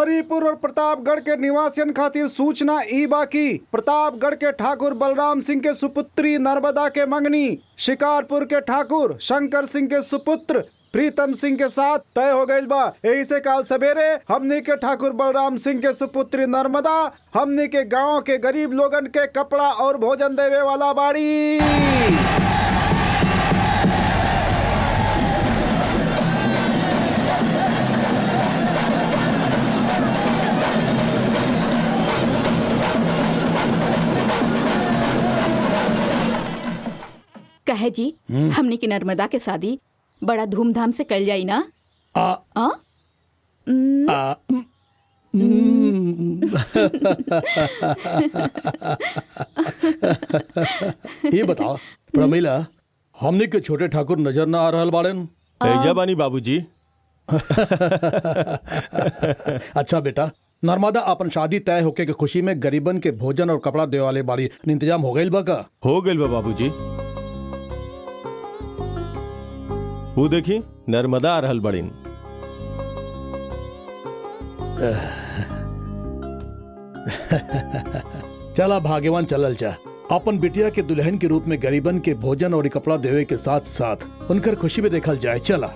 हरिपुर और प्रतापगढ़ के निवासियन खातिर सूचना ई बाकी प्रतापगढ़ के ठाकुर बलराम सिंह के सुपुत्री नर्मदा के मंगनी शिकारपुर के ठाकुर शंकर सिंह के सुपुत्र प्रीतम सिंह के साथ तय हो गई बा। यही से काल सवेरे हमनी के ठाकुर बलराम सिंह के सुपुत्री नर्मदा हमनी के गांव के गरीब लोगन के कपड़ा और भोजन देवे वाला बाड़ी। कहे जी हमने की नर्मदा के शादी बड़ा धूमधाम से कल जाई ना? ये बताओ प्रमिला, हमने के छोटे ठाकुर नजर ना आ रहल बाड़न? ऐजा बानी बाबूजी। अच्छा बेटा, नर्मदा अपन शादी तय होके के खुशी में गरीबन के भोजन और कपड़ा देवे वाले बाड़ी इंतजाम हो गइल बा का? हो गइल बा बाबूजी। वो देखी नर्मदा आ रहल बड़ीन। चला भाग्यवान चलल जा। अपन बिटिया के दुल्हन के रूप में गरीबन के भोजन और कपड़ा देवे के साथ साथ उनकर खुशी में देखल जाए। चला।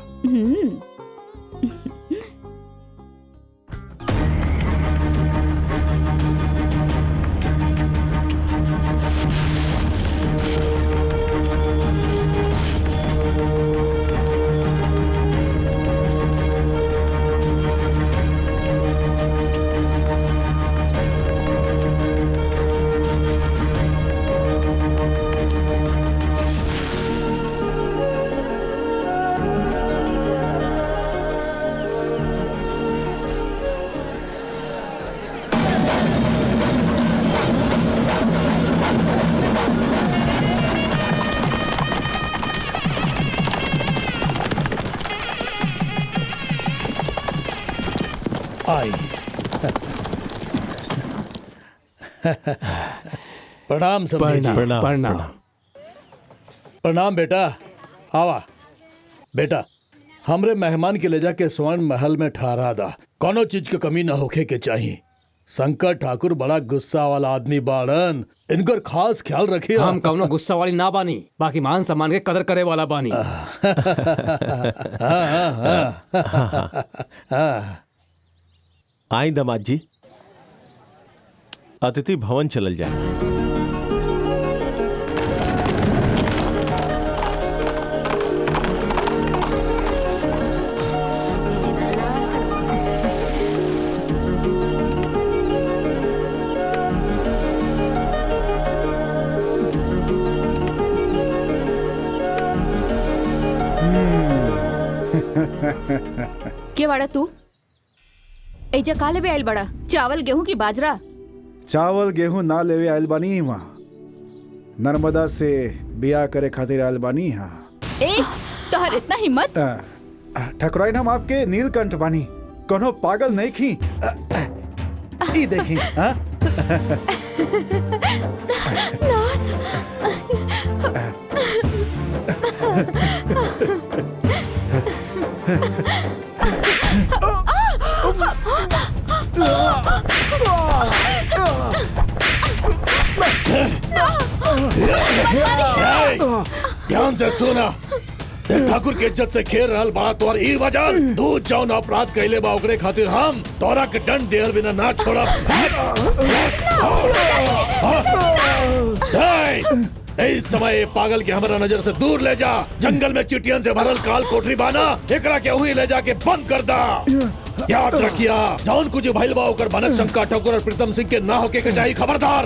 प्रणाम प्रणाम। प्रणाम बेटा। आवा बेटा, हमरे मेहमान के ले जाके स्वर्ण महल में ठहरा दा। कोनो चीज की कमी न होखे के चाहिए। शंकर ठाकुर बड़ा गुस्सा वाला आदमी बाड़न, इनकर खास ख्याल रखिए। हम कौनो गुस्सा वाली ना बानी, बाकी मान सम्मान के कदर करे वाला बानी। आई दामाद जी, अतिथि भवन चलल जाए। के बड़ा तू एजा काले भी आयल बड़ा? चावल गेहूं की बाजरा? चावल गेहूं ना लेवे आयल बानी। वहाँ नर्मदा से बिया करे खातिर आयल बानी। हाँ तोहर इतना हिम्मत? ठकुराइन हम आपके नीलकंठ बानी, कोनो पागल नहीं खी। ई देखी। ध्यान से सुना, ठाकुर के इज्जत से खेल रहल बड़ा तोर ई वजन। तू जौन अपराध कैले बा ओकरे खातिर हम तोरा के दंड देहल बिना ना छोड़ा। इस समय पागल के हमारा नजर से दूर ले जा। जंगल में चिटियन से भरल काल कोठरी बाना, एकरा के वहीं ले जाके बंद कर दा। याद रखिया, जौन कुछ भइल बा ओकर भनक शंकर ठाकुर और प्रीतम सिंह के ना होके के चाहिए। खबरदार,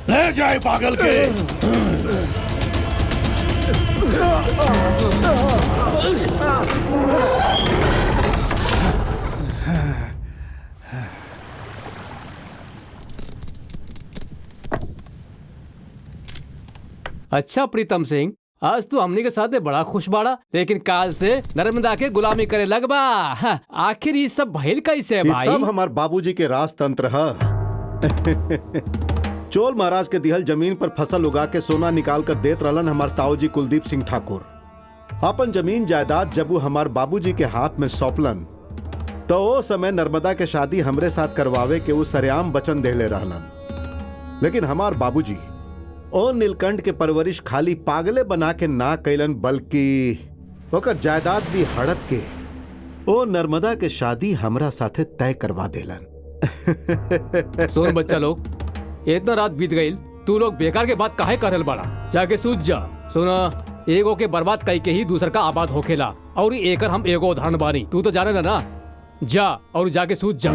ले जाए पागल के। अच्छा प्रीतम सिंह, आज तू हमनी के साथ बड़ा खुश बाड़ा, लेकिन काल से नर्मदा के गुलामी करे लगबा। आखिर ये सब भइल कैसे भाई? सब हमार बाबूजी के राजतंत्र है। चोल महाराज के दिहल जमीन पर फसल उगा के सोना निकाल कर देत रहलन हमार ताऊजी कुलदीप सिंह ठाकुर। अपन जमीन जायदाद जब वो हमार बाबूजी के हाथ में सौंपलन तो वो समय नर्मदा के शादी हमरे साथ करवावे के वो सरेआम वचन देले रहलन। लेकिन हमार बाबूजी ओ नीलकंठ के परवरिश खाली पागले बना के ना कैलन, बल्कि ओकर जायदाद भी हड़प के ओ नर्मदा के शादी हमरा साथे तय करवा देलन। सुन बच्चा लोग, इतना रात बीत गई, तू लोग बेकार के बात काहे करल बड़ा? जाके सूझ जा। सुना, एगो के बर्बाद कई के ही दूसर का आबाद होखेला, और एकर हम एगो उदाहरण बानी। तू तो जाने ना, जा और जाके सूझ जा।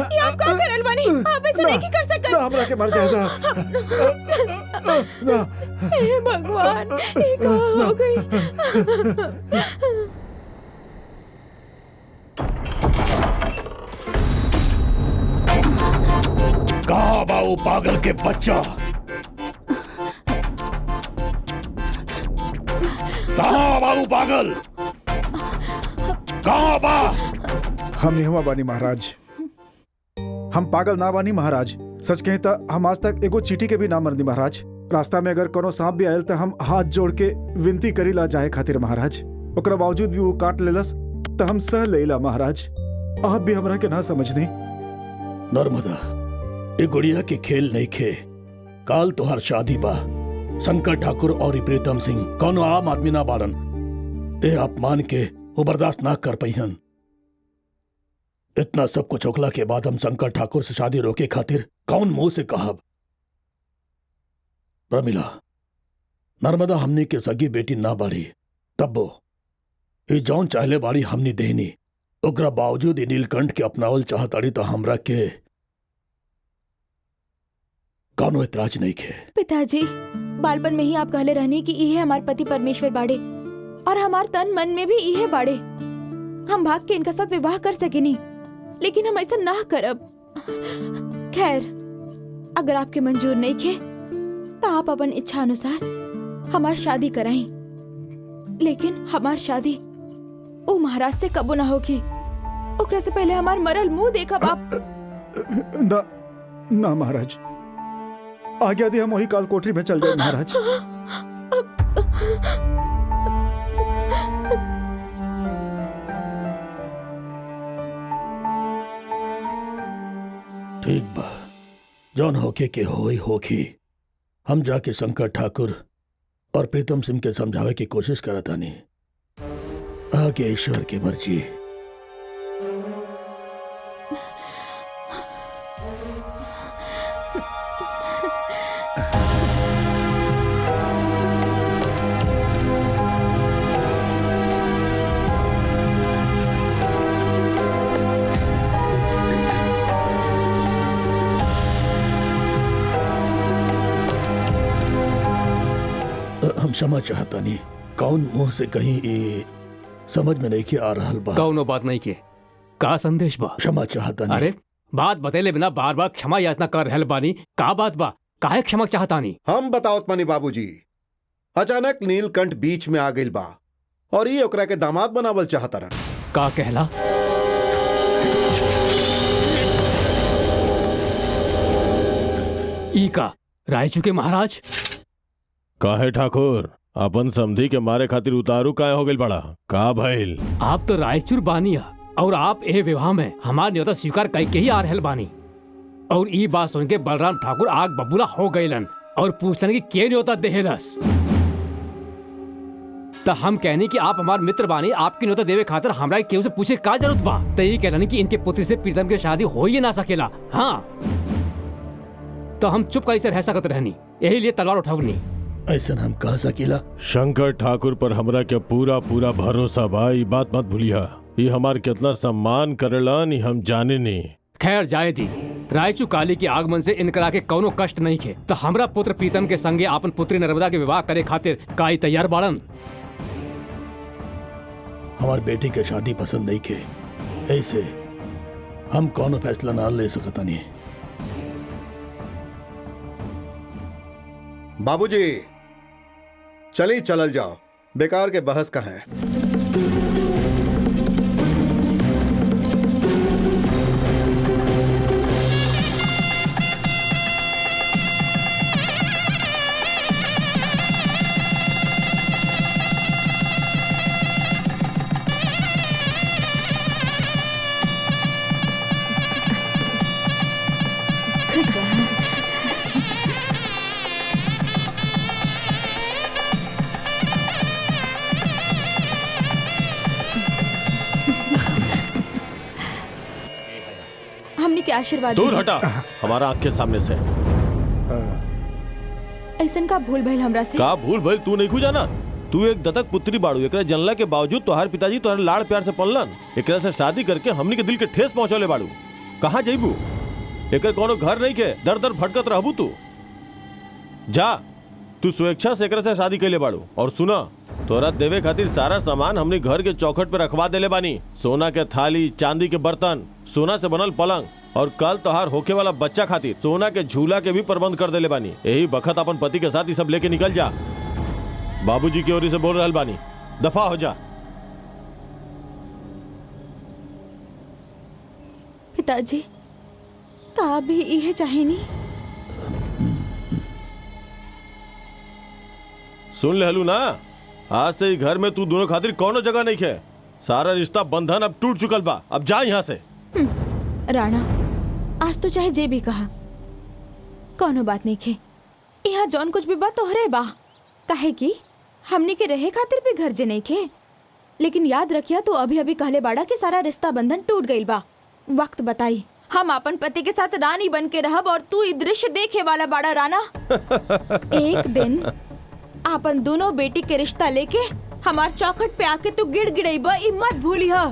ये आप का करल बानी? आप ऐसे नहीं कर सकत। ना हमरा के मर जाएगा। ना हे भगवान, ये का हो गई? कहाँ बा वो पागल के बच्चा? कहाँ बा वो पागल? कहाँ बा? हम यहाँ बानी महाराज। हम पागल ना बानी महाराज। सच कहें तो हम आज तक एगो चीटी के भी ना मरनी महाराज। रास्ता में अगर कोनो सांप भी आयल तो हम हाथ जोड़ के विनती करी ला जाए खातिर महाराज। ओकरा बावजूद भी वो काट लेलस तो हम सह लेला महाराज। आप भी हमरा के ना समझनी। नर्मदा, ये गुड़िया के खेल नहीं खे। काल तोहर शादी बा। शंकर ठाकुर और प्रीतम सिंह कौनो आम आदमी ना बालन। ए अपमान के वो बर्दाश्त ना कर पहिन। इतना सब कुछ होखला के बाद हम शंकर ठाकुर से शादी रोके खातिर कौन मुंह से कहब? प्रमिला, नर्मदा हमनी के सगी बेटी ना बाड़ी, तब्बो ये जौन चाहले बाड़ी हमनी देहनी। ओकरा बावजूद नीलकंठ के अपनावल चाहताड़ी तो हमरा के कौनो एतराज नहीं खे। पिताजी, बालपन में ही आप कहले रहनी कि इहे हमार पति परमेश्वर बाड़े और हमार तन मन में भी इहे बाड़े। हम भाग के इनका साथ विवाह कर सकेनी, लेकिन हम ऐसा ना करब। खैर, अगर आपके मंजूर नहीं खे तो आप अपन इच्छा अनुसार हमार शादी कराई, लेकिन हमार शादी ओ महाराज से कबो ना होगी। ओकरा से पहले हमार मरल मुंह देखब आप। ना ना महाराज, आज्ञा दी हम वही काल कोठरी में चल जाए महाराज। ठीक बा, जौन होके के होई होखी। हम जाके शंकर ठाकुर और प्रीतम सिंह के समझावे की कोशिश करता नहीं। आगे ईश्वर की मर्जी। हम क्षमा चाहता नहीं। कौन मुंह से कहीं ये समझ में नहीं कि आ रहा बा। कौनो बात नहीं के का संदेश बा? क्षमा चाहता नहीं। अरे बात बतेले बिना बार बार क्षमा याचना कर रहल बानी। का बात बा? काहे क्षमा चाहता नहीं? हम बताओत मानी बाबूजी, अचानक नीलकंठ बीच में आ गइल बा और ये ओकरा के दामाद बनावल चाहता रहा। का कहला? ई का रायचू के महाराज? काहे ठाकुर, अपन समधी के मारे खातिर उतारू काहे हो गइल बड़ा? का भइल? आप तो रायचूर बानिया और आप ए विवाह में हमार न्योता स्वीकार करके ही आ रहल बानी। और ई बात सुन के बलराम ठाकुर आग बबूला हो गइलन और पूछलन कि के न्योता देहलस। तो हम कहनी कि आप हमार मित्र बानी, आपकी न्योता देवे खातिर हमरा केहू से पूछे का जरूरत बा? तो ये कहलन कि इनके पुत्री से प्रीतम की शादी हो ही ना सकेला। हाँ, तो हम चुप कैसे रह सकत रहनी, यही लिए तलवार उठवनी। ऐसा हम कह सकीला? शंकर ठाकुर पर हमरा के पूरा पूरा भरोसा बा। ई बात मत भूलिया। ये हमार कितना सम्मान करेलन ई हम जाने नहीं। खैर जाए दी, रायचू काली के आगमन से इनकरा के कौनो कष्ट नहीं खे तो हमरा पुत्र प्रीतम के संगे आपन पुत्री नर्मदा के विवाह करे खातिर काई तैयार बाड़न। हमार बेटी के शादी पसंद नहीं के, ऐसे हम कौनो फैसला ना ले सकता नहीं। बाबूजी चली चलल जाओ, बेकार के बहस का है। हमने के आशीर्वाद दूर दी। हटा हमारा आंख के सामने से। ऐसन का भूल भइल हमरा से। का भूल भइल तू नहीं जाना? तू एक दत्तक पुत्री बाड़ू, एकरा जनला के बावजूद तोहार पिताजी तोहर लाड़ प्यार से पललन, एकरा से शादी करके हमनी के दिल के ठेस पहुंचौले बाड़ू। कहाँ जइबू? एकर कोनो घर नहीं के, दर दर भटकत रहबू तू। जा तू स्वेच्छा से एकरा से शादी कैले बाड़ू। और सुना, तोरा देवे खातिर सारा सामान हमनी घर के चौखट पे रखवा देले बानी। सोना के थाली, चांदी के बर्तन, सोना से बनल पलंग, और कल तोहार होके वाला बच्चा खातिर सोना के झूला के भी प्रबंध कर देले बानी। यही बखत अपन पति के साथ ही सब लेके निकल जा। बाबूजी की ओर से बोल रहल बानी, दफा हो जा। पिताजी का भी इहे चाहेनी। सुन लेलू ना, आज से ही घर में तू दोनों खातिर कोनो जगह नहीं है। सारा रिश्ता बंधन अब टूट चुकल बा। अब जा यहाँ से। राणा, आज तो चाहे जे भी कहा, कोनो बात नहीं खे। यहाँ जौन कुछ भी बात तोहरे बा, काहे कि हमने के रहे खातिर भी घर जे नहीं खे। लेकिन याद रखिया, तू अभी अभी कहले बाड़ा कि सारा रिश्ता बंधन टूट गइल बा। वक्त बताई, हम अपन पति के साथ रानी बन के रहब और तू ई दृश्य देखे वाला बाड़ा। राणा, एक दिन आपन दोनों बेटी के रिश्ता लेके हमार चौखट पे आके तू गिड़गिड़ाइबा, ई मत भूलिहा।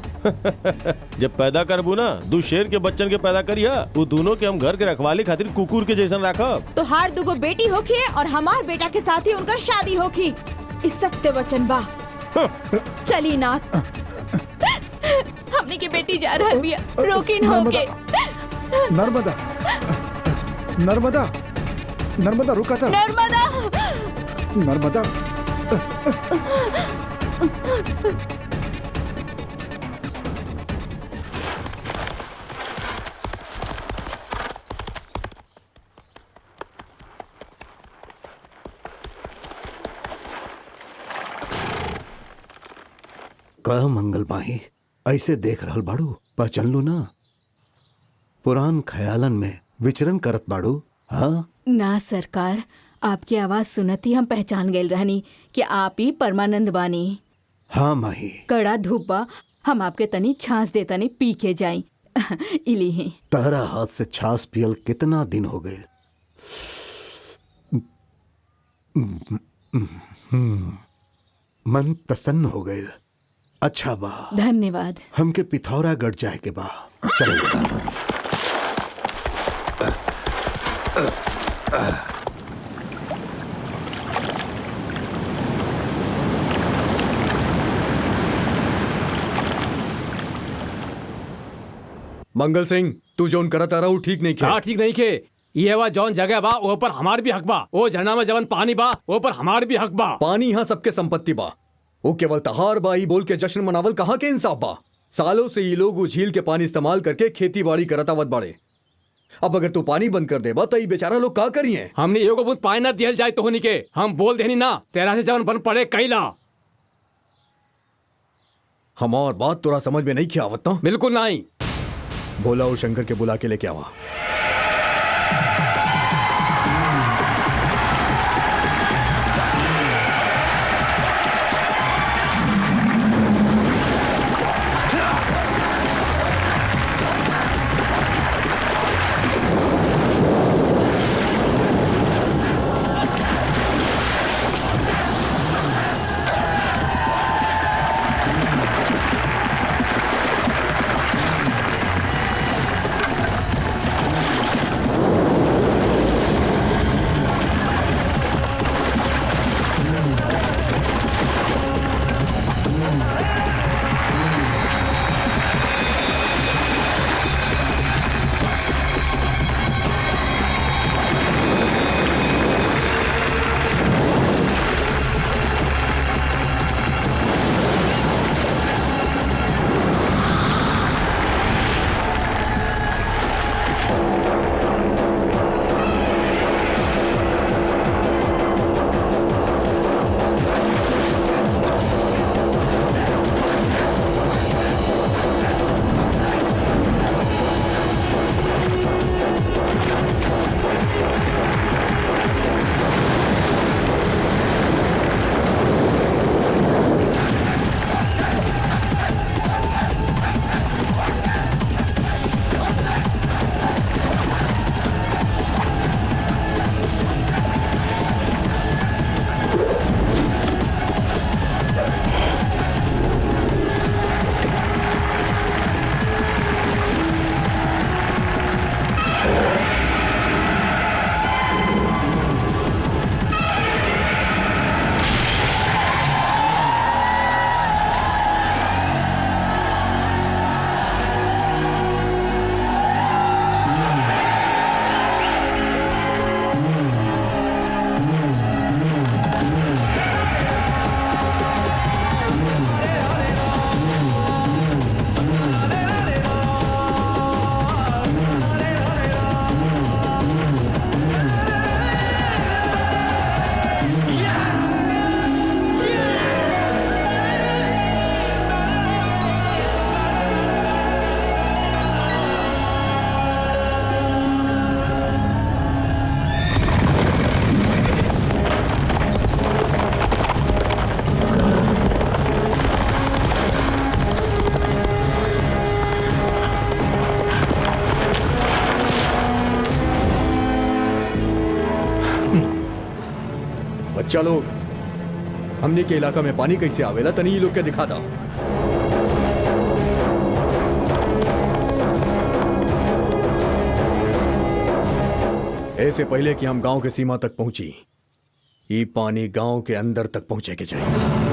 जब पैदा करबू ना, दू शेर के बच्चन के पैदा करिया, वो दोनों के हम घर के रखवाली खातिर कुकुर के जैसन रखब। तो हार दुगो बेटी होखी और हमार बेटा के साथ ही उनकर शादी होखी। इस सत्य वचन बा। चली नाथ, हमने की बेटी जा रहल बिया, रोकिन होके। नर्मदा, नर्मदा, नर्मदा रुका था। नर्मदा, नर्मदा, कह मंगल माही, ऐसे देख रहल बाड़ू, पहचान लू ना? पुरान ख्यालन में विचरण करत बाड़ू। हाँ ना सरकार, आपकी आवाज सुनती हम पहचान गए रहनी कि आप ही परमानंद बानी। हाँ माही, कड़ा धूप बा, हम आपके तनी छाछ दे तनी पी के जाई। इली ही तहरा हाथ से छाछ पियल कितना दिन हो गए। मन प्रसन्न हो गए। अच्छा बा, धन्यवाद। हमके पिथौरागढ़ जाए के बा। चल मंगल सिंह, तू जोन करत आ रहा हूँ ठीक नहीं किया। हाँ ठीक नहीं खे। ये वा जौन जगह बा वो पर हमार भी हक बा। वो झरना में जवन पानी बा वो पर हमार भी हक बा। पानी यहाँ सबके संपत्ति बा। वो केवल तहार बा ही बोल के जश्न मनावल कहाँ के इंसाफ बा। सालों से ये लोग वो झील के पानी इस्तेमाल करके खेती बाड़ी करत आवत बाड़े। अब अगर तू पानी बंद कर देबा तो ये बेचारा लोग का करिए। हमने एगो बूंद पानी ना दियल जाए तो होनी के। हम बोल देनी ना, तेरा से जवन बन पड़े कैला। हमार बात तोरा समझ में नहीं किया आवत ना? बिल्कुल नहीं। बोला और शंकर के बुला के लेके आवा। बच्चा लोग, हमने के इलाका में पानी कैसे आवेला तनी ये लोग के दिखा दो। ऐसे पहले कि हम गांव के सीमा तक पहुंची, ये पानी गांव के अंदर तक पहुंचे के चाहिए।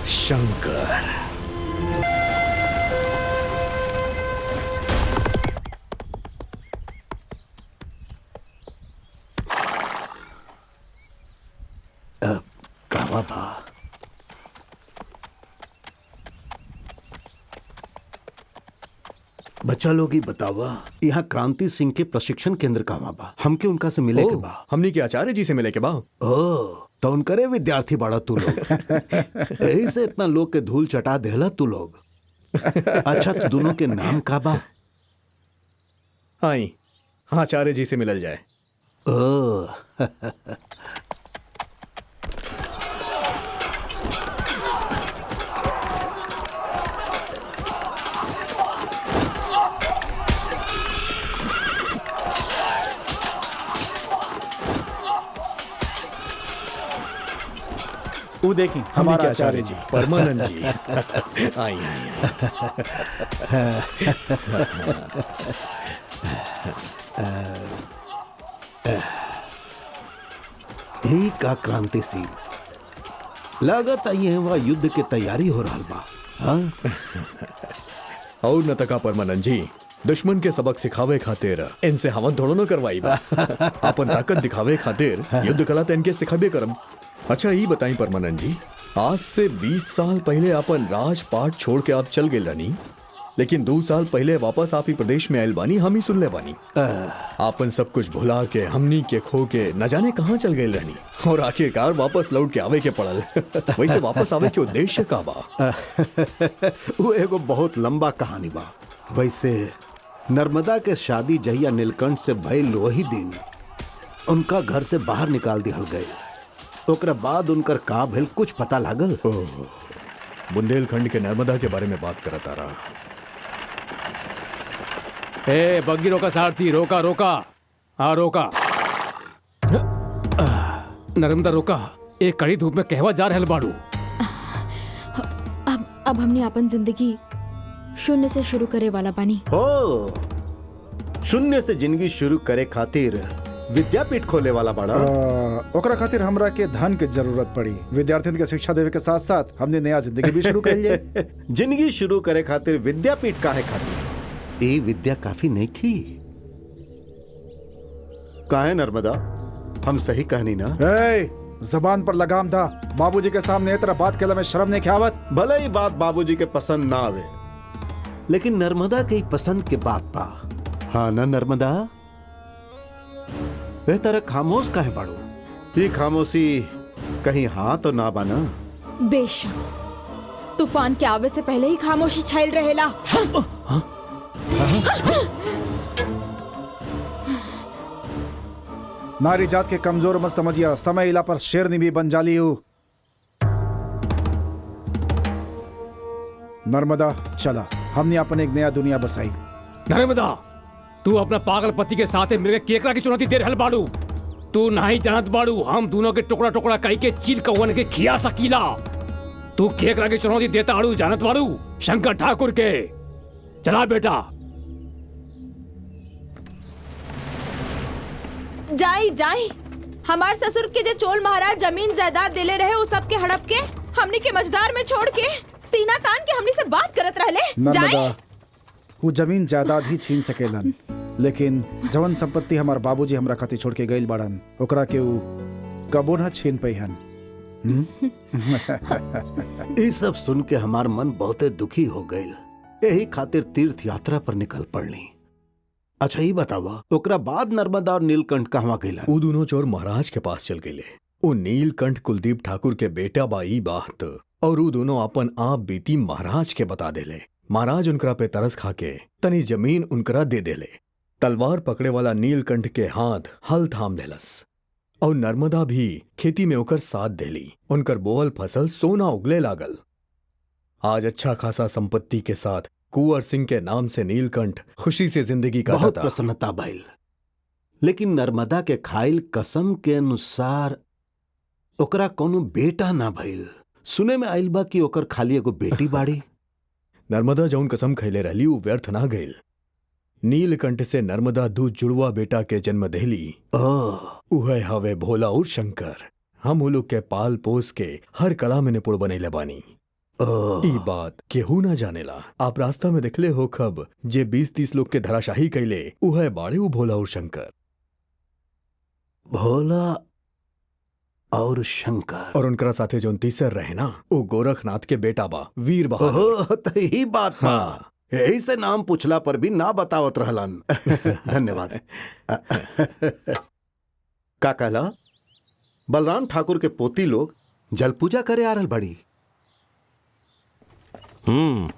शंकर। कहवा बा? बच्चा लोग ही बतावा, यहाँ क्रांति सिंह के प्रशिक्षण केंद्र कहवा बा? हमके उनका से मिले के बा। हमनी के आचार्य जी से मिले के बा। ओ तो उनकरे विद्यार्थी बाड़ा तू लोग। यही से इतना लोग के धूल चटा देला तू लोग। अच्छा तो दोनों के नाम का बा? आई आचार्य जी से मिलल जाए। ओ वो देखी हमनी के आचार्य जी परमानंद जी। आई यही का क्रांति सिंह लागत आई है वह युद्ध के तैयारी हो रहा बा। हाँ? और नतका परमानंद जी दुश्मन के सबक सिखावे खातिर इनसे हवन थोड़ो न करवाई बा। अपन ताकत दिखावे खातिर युद्ध कला तो इनके सिखाबे करम। अच्छा ये बताई परमानंद जी, आज से 20 साल पहले अपन राजपाट छोड़ के आप चल गए रानी, लेकिन 2 साल पहले वापस आप ही प्रदेश में आयल बानी, हम ही सुन ले बानी। आपन सब कुछ भुला के, हमनी के खो के न जाने कहाँ चल गए रहनी, और आखिरकार वापस लौट के आवे के पड़ल। वैसे वापस आवे के उद्देश्य का बा? वो एगो बहुत लंबा कहानी बा। वैसे नर्मदा के शादी जहिया नीलकंठ से भइल वही दिन उनका घर से बाहर निकाल दिहल गए। ओकरा बाद उनकर का भेल कुछ पता लागल? बुंदेलखंड के नर्मदा के बारे में बात करता रहा। ए बग्गी रोका सारथी, रोका रोका, हाँ रोका। नर्मदा रोका, एक कड़ी धूप में कहवा जा रहल बाड़ू। अब हमने अपन जिंदगी शून्य से शुरू करे वाला बानी। ओ, शून्य से जिंदगी शुरू करे खातिर विद्यापीठ खोले वाला बड़ा। ओकरा खातिर हमरा के धन के जरूरत पड़ी। विद्यार्थियों के शिक्षा देवे के साथ साथ हमने नया जिंदगी भी शुरू कर लिया। जिंदगी शुरू करे खातिर विद्यापीठ काहे खातिर? ये विद्या काफी नहीं थी काहे नर्मदा? हम सही कहनी ना? जबान पर लगाम था। बाबूजी के सामने ये तरह बात केला में शर्म नहीं ख्यावत? भले ही बात बाबूजी के पसंद ना आवे, लेकिन नर्मदा के पसंद के बात पा। हाँ ना नर्मदा? वे तरह खामोश काहे बाड़ू? ये खामोशी कहीं हाँ तो ना बाना? बेशक तूफान के आवे से पहले ही खामोशी छाइल रहेला। नारी जात के कमजोर मत समझिया, समय इला पर शेरनी भी बन जाली हूँ। नर्मदा चला, हमने अपन एक नया दुनिया बसाई। नर्मदा, तू अपना पागल पति के साथ मिलकर केकरा की चुनौती दे रहल बाड़ू। तू नहीं जानत बाड़ू हम दोनों के टुकड़ा टुकड़ा कई के चील कौवन के खिया सकीला। तू केकरा की चुनौती देता आड़ू जानत बाड़ू? शंकर ठाकुर के। चला बेटा। जाई जाई, हमार ससुर के जो चोल महाराज जमीन जायदाद दिले रहे, उस सब के हड़प के हमनी के मझदार में छोड़ के सीना तान के हमनी से बात करत रहले। जाई, वो जमीन जायदाद ही छीन सकेलन, लेकिन जवन संपत्ति हमार बाबूजी हमरा खातिर छोड़ के गइल बाड़न, ओकरा के वो कबो न छीन पैहन। ये सब सुन के हमार मन बहुते दुखी हो गइल। यही खातिर तीर्थ यात्रा पर निकल पड़ली। अच्छा ये बतावा, ओकरा बाद नर्मदा और नीलकंठ कहवा गइलन? वो दोनों चोर महाराज के पास चल गए। वो नीलकंठ कुलदीप ठाकुर के बेटा बाई बात, और वो दोनों अपन आप बीती महाराज के बता देले। महाराज उनकरा पे तरस खा के तनी जमीन उनकरा दे देले। तलवार पकड़े वाला नीलकंठ के हाथ हल थाम लेलस, और नर्मदा भी खेती में ओकर साथ देली। उनकर बोअल फसल सोना उगले लागल। आज अच्छा खासा संपत्ति के साथ कुंवर सिंह के नाम से नीलकंठ खुशी से जिंदगी का बहुत प्रसन्नता भइल। लेकिन नर्मदा के खाइल कसम के अनुसार ओकरा कोनो बेटा ना भइल। सुने में आइल बा कि ओकर खाली एगो बेटी बाड़ी। नर्मदा जौन कसम खैले रहली वो व्यर्थ ना गइल। नीलकंठ से नर्मदा दू जुड़वा बेटा के जन्म देली। उहे हवे भोला और शंकर। हम वो लोग के पाल पोस के हर कला में निपुण बनेले बानी। ई बात केहू ना जानेला। आप रास्ता में देखले हो खब जे 20-30 लोग के धराशाही कैले, उहे बाड़े उ भोला और शंकर। भोला और शंकर और उनकरा साथे जोन तीसर रहे ना, वो गोरखनाथ के बेटा बा, वीर बहादुर। तो यही बात बा। हाँ। यही से नाम पूछला पर भी ना बतावत रहलन। धन्यवाद। का कहला? बलराम ठाकुर के पोती लोग जल पूजा करे आ रहल बड़ी।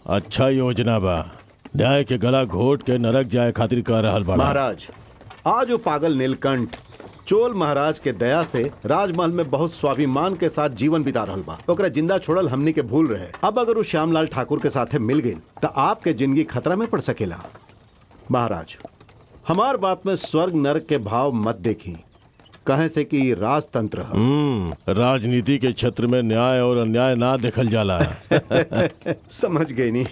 अच्छा योजना बा। न्याय के गला घोट के नरक जाए खातिर कह रहल बा। महाराज, आज वो पागल नीलकंठ चोल महाराज के दया से राजमहल में बहुत स्वाभिमान के साथ जीवन बिता रहल बा। ओकरा जिंदा छोड़ल हमनी के भूल रहे। अब अगर वो श्यामलाल ठाकुर के साथे मिल गई तो आपके जिंदगी खतरा में पड़ सकेला। महाराज, हमार बात में स्वर्ग नरक के भाव मत देखी, कहे से कि राजतंत्र है। राजनीति के क्षेत्र में न्याय और अन्याय ना देखल जाला। समझ गई नहीं?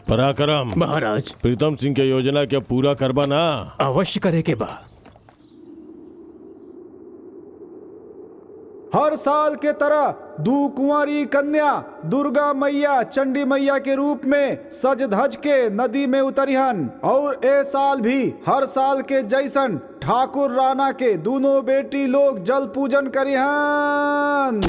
पराक्रम महाराज, प्रीतम सिंह के योजना के पूरा करबा ना? अवश्य करे के बा। हर साल के तरह दू कुंवारी कन्या दुर्गा मैया चंडी मैया के रूप में सज धज के नदी में उतरिहन, और ए साल भी हर साल के जैसन ठाकुर राणा के दोनों बेटी लोग जल पूजन करिहन।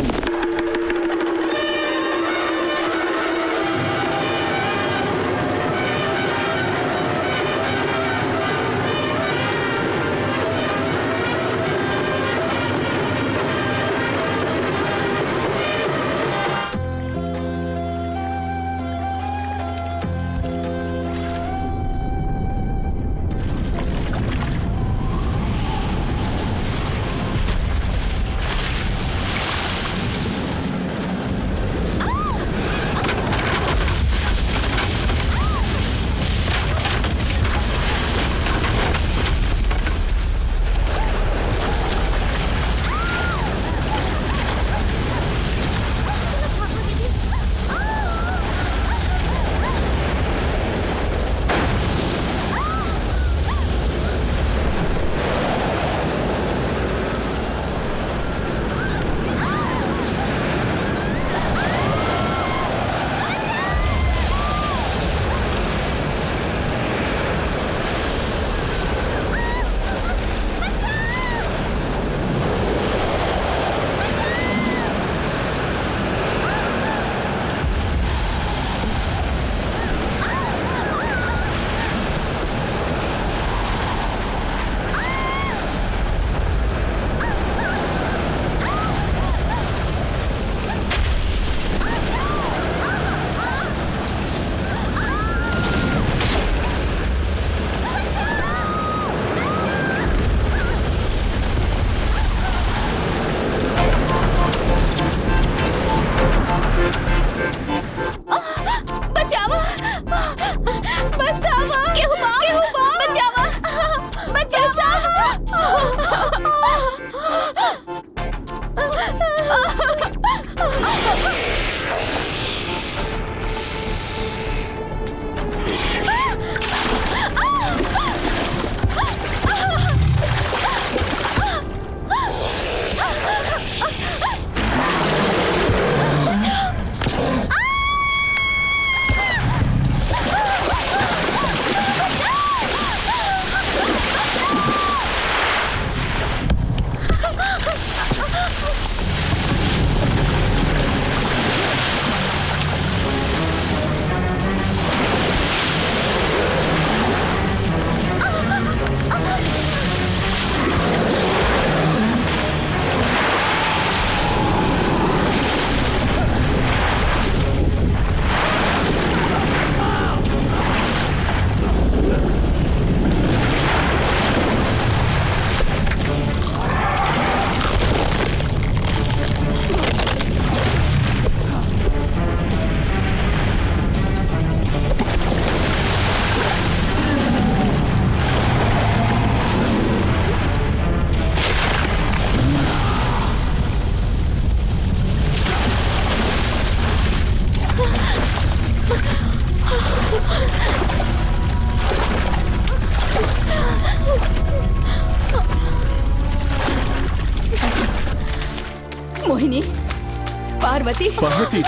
पार्वती। पार्वती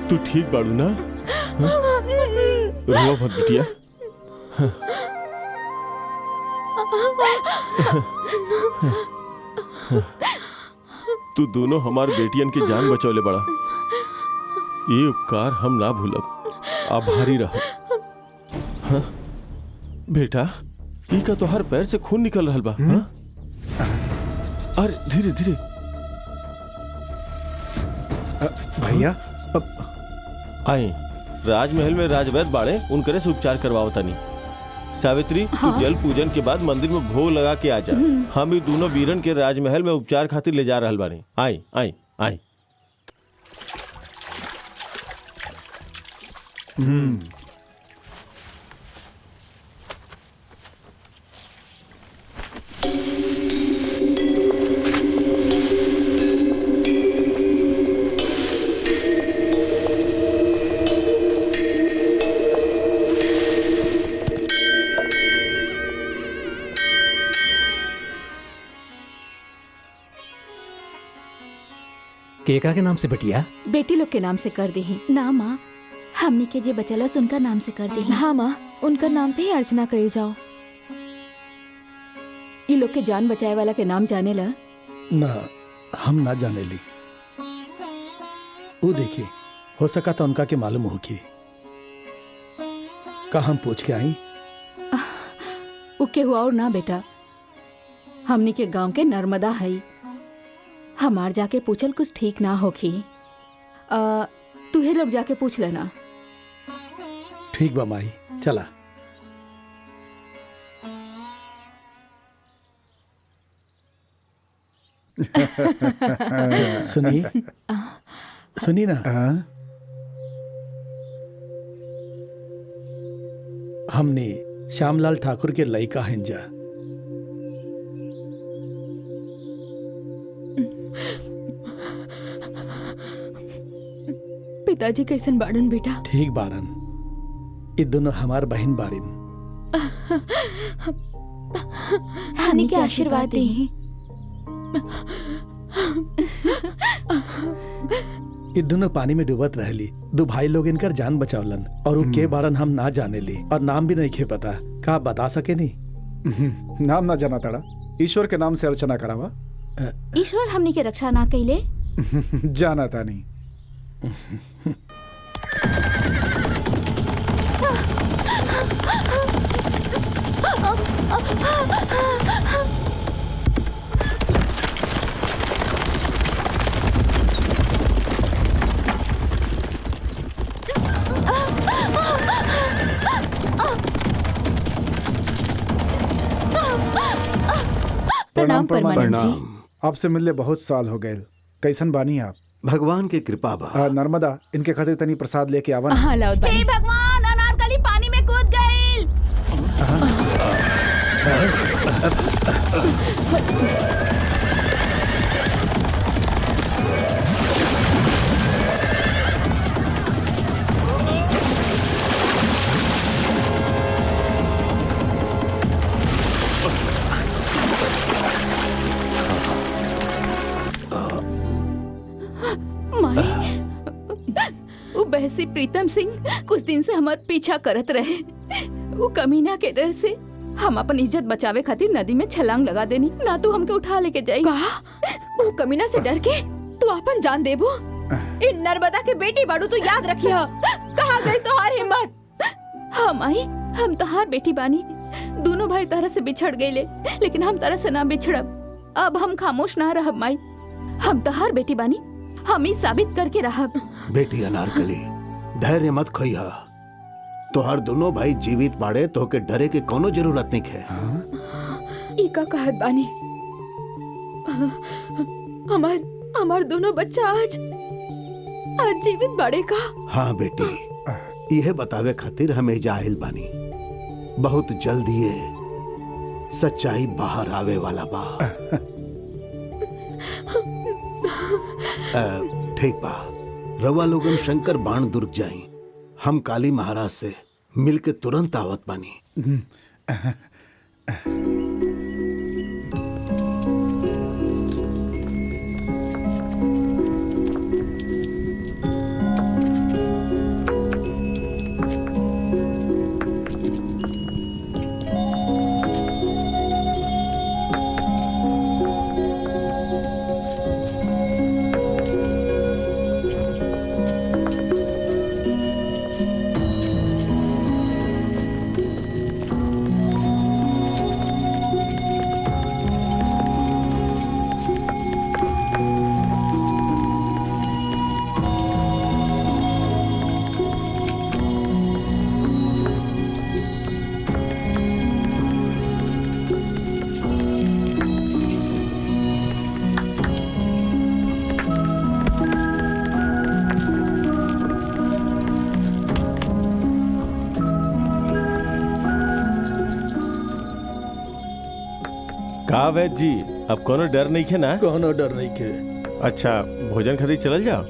तू ठीक बाड़ू ना? रो मत बिटिया। तू दोनों हमार बेटियन की जान बचौले बड़ा, ये उपकार हम ना भूलब, आभारी रहो। हाँ? बेटा ई का तोहर पैर से खून निकल रहा बा। हाँ? अरे धीरे धीरे भैया आई राजमहल में राजवैद्य बाड़े, उनकरे से उपचार करवाओ तनी। सावित्री तू जल पूजन के बाद मंदिर में भोग लगा के आ जा। हम ही दोनों वीरन के राजमहल में उपचार खातिर ले जा रहल बानी। आई आई आई। केकरा के नाम से बटिया? बेटी लोग के नाम से कर दी ना माँ, हमनी के जे बचलस उनका नाम से कर दी। हाँ माँ, उनका नाम से ही अर्चना कही जाओ। ये लोग के जान बचाए वाला के नाम जाने ला? ना, हम ना जाने ली। वो देखिए, हो सका तो उनका के मालूम होगी। का हम पूछ के आई? उके हुआ और ना बेटा, हमनी के गांव के नर्मदा है। हमार जाके पूछल कुछ ठीक ना होखी। तुहे लोग जाके पूछ लेना। ठीक बा माई, चला। सुनी सुनी ना, हमने श्यामलाल ठाकुर के लइका हंजा। पिताजी कैसन बाड़न बेटा? ठीक बाड़न, ये दोनों हमार बहन बाड़िन। हमनी के आशीर्वाद दी। ये दोनों पानी में डूबत रहली, दो भाई लोग इनकर जान बचावलन और वो के बारन हम ना जाने ली और नाम भी नहीं खे पता। का बता सके नहीं? नाम ना जाना तड़ा, ईश्वर के नाम से अर्चना करावा। ईश्वर हमनी के रक्षा ना कैले? जाना था नहीं। प्रणाम परमानंद जी। आपसे मिलने बहुत साल हो गए। कैसन बानी आप? भगवान की कृपा बा। नर्मदा, इनके खातिर तनी प्रसाद लेके आवा। हाँ लाओ बानी। हे भगवान, अनारकली पानी में कूद गई। वो बहसी प्रीतम सिंह कुछ दिन से हमार पीछा करत रहे। वो कमीना के डर से हम अपन इज्जत बचावे खातिर नदी में छलांग लगा देनी, ना तो हमके उठा लेके जाई। कहा वो कमीना से डर के तू अपन जान देबो? इन नर्मदा के बेटी बाड़ू, तू याद रखिया। कहाँ गई तोहार हिम्मत? हम आई, हम तहार बेटी बानी। दोनों भाई तरह से बिछड़ गईले, लेकिन हम तरह से ना बिछड़ब। अब हम खामोश ना रहब माई। हम तहार बेटी बानी, हम ही साबित करके रहब। बेटी अनारकली, धैर्य मत खोइहा। तोहर दोनों भाई जीवित बाड़े, तो के डरे के कोनो जरूरत नहीं है। ई का कहत बानी? हमार दोनों बच्चा आज जीवित बाड़े का? हाँ बेटी, यह बतावे खातिर हम एजा आइल बानी। बहुत जल्दी ये सच्चाई बाहर आवे वाला बा। ठीक बा, रवा लोगन शंकर बाण दुर्ग जाई। हम काली महाराज से मिलके तुरंत आवत बानी। का वैद जी अब कोनो डर नहीं है ना? कहना डर नहीं के। अच्छा भोजन खरीद चल जाओ।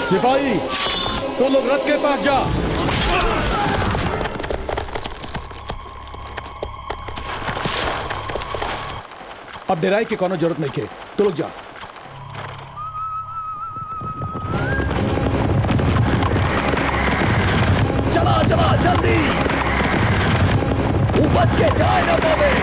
सिपाही तो लोग रथ के पास जा। अब डेराई की कोनो जरूरत नहीं के, तो लोग जा। चला चला जल्दी, वो बच के जाए ना पावे।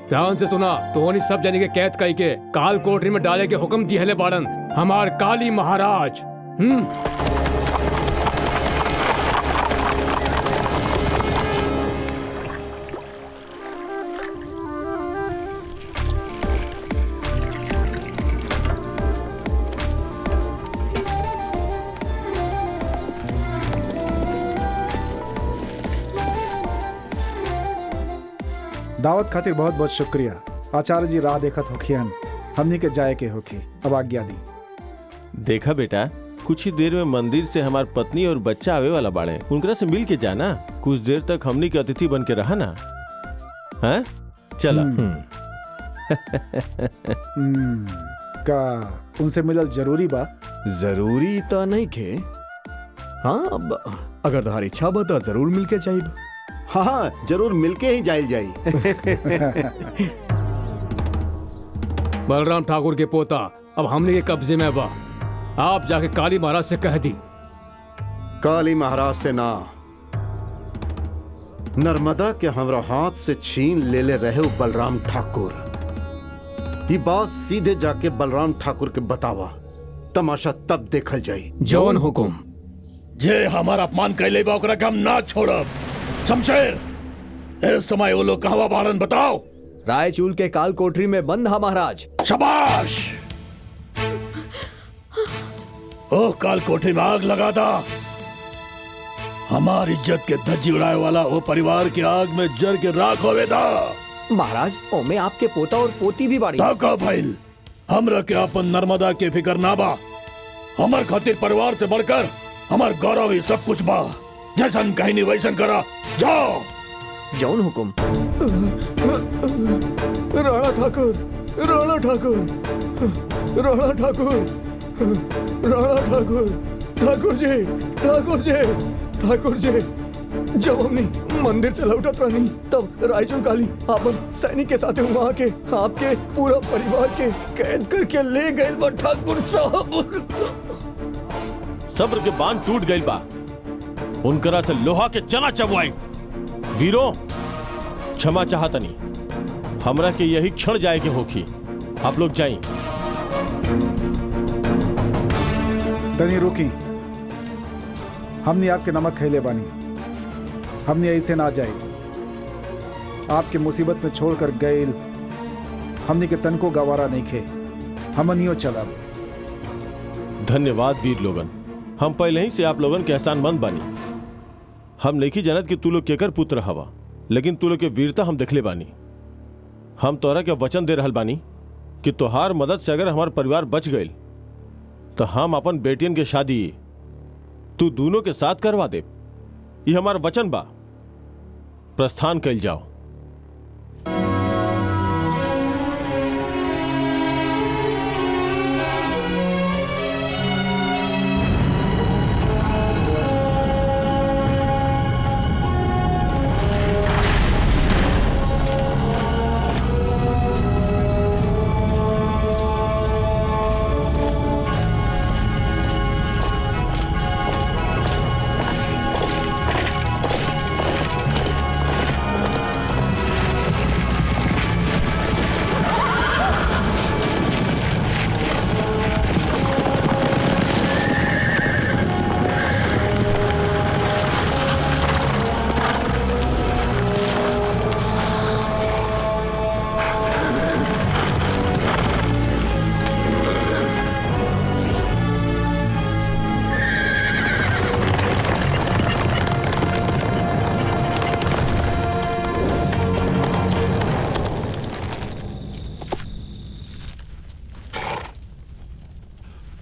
ध्यान से सुना, तोहनी सब जने के कैद कई के काल कोठरी में डाले के हुक्म दिहले बाड़न हमार काली महाराज। दावत खातिर बहुत बहुत शुक्रिया। आचार्य जी राह देखत होखियन, हमनी के जाए के होखी, अब आज्ञा दी। देखा बेटा, कुछ ही देर में मंदिर से हमार पत्नी और बच्चा आवे वाला बाड़े, उनकरा से मिल के जाना। कुछ देर तक हमनी के अतिथि बन के रहा ना। हाँ चला। का उनसे मिलल जरूरी बा? जरूरी तो नहीं के, हाँ अगर तुम्हारी इच्छा बा तो जरूर मिलके चाहिए। हाँ जरूर मिलके ही जाइल जाई। बलराम ठाकुर के पोता अब हमने के कब्जे में बा। आप जाके काली महाराज से कह दी। काली महाराज से ना, नर्मदा के हमरा हाथ से छीन ले रहे हो बलराम ठाकुर। ये बात सीधे जाके बलराम ठाकुर के बतावा, तमाशा तब देखल जाई। जौन हुकुम। जे हमारा अपमान कैले बा ओकरा के हम ना छोड़ब। शमशेर, इस समय वो लोग कहवा बाड़न बताओ। रायचूल के काल कोठरी में बंद है महाराज। शाबाश। ओ काल कोठरी में आग लगा दा। हमारी इज्जत के धज्जी उड़ाए वाला वो परिवार की आग में जर के राख होवे दा। महाराज ओमे आपके पोता और पोती भी बाड़ी। का भाईल, हमरा के अपन नर्मदा के फिकर ना बा। हमार खातिर परिवार से बढ़कर हमार गौरव ही सब कुछ बा। जैसन कहीं नहीं वैसन करा, जाओ। जौन हुकुम। राणा ठाकुर, राणा ठाकुर, राणा ठाकुर, राणा ठाकुर, ठाकुर जी, ठाकुर जी, ठाकुर जी। जब हमने मंदिर से लौटत रहनी तब रायचूर काली अपन सैनिक के साथ वहाँ के आपके पूरा परिवार के कैद करके ले गए बा ठाकुर साहब। सब्र के बांध टूट गई बा, उनकरा से लोहा के चना चबवाई। वीरों क्षमा चाहतनी, हमरा के यही क्षण जाए के होखी। आप लोग जाई। तनी रुकी, हमने आपके नमक खैले बानी, हमने ऐसे ना जाए। आपके मुसीबत में छोड़कर गए हमनी के तन को गवारा नहीं खे, हमनियो चलब। धन्यवाद वीर लोगन, हम पहले ही से आप लोगन के एहसानमंद बानी। हम नहीं जानत कि तू लोग केकर पुत्र हवा, लेकिन तू लोग के वीरता हम देखले बानी। हम तोरा के वचन दे रहल बानी कि तोहार मदद से अगर हमार परिवार बच गईल तो हम अपन बेटियन के शादी तू दोनों के साथ करवा दे। ये हमार वचन बा। प्रस्थान कैल जाओ।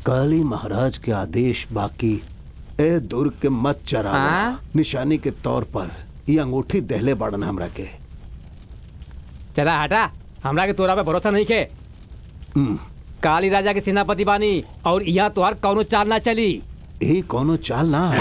काली महाराज के आदेश बाकी ए दुर्ग के मत चरा, निशानी के तौर पर ये अंगूठी दहले बाड़न हमरा के। चला हटा, हमरा के तोरा पे भरोसा नहीं के। काली राजा के सेनापति बानी और यहाँ तोहार कौनो चाल ना चली। यही कौनो चाल ना है।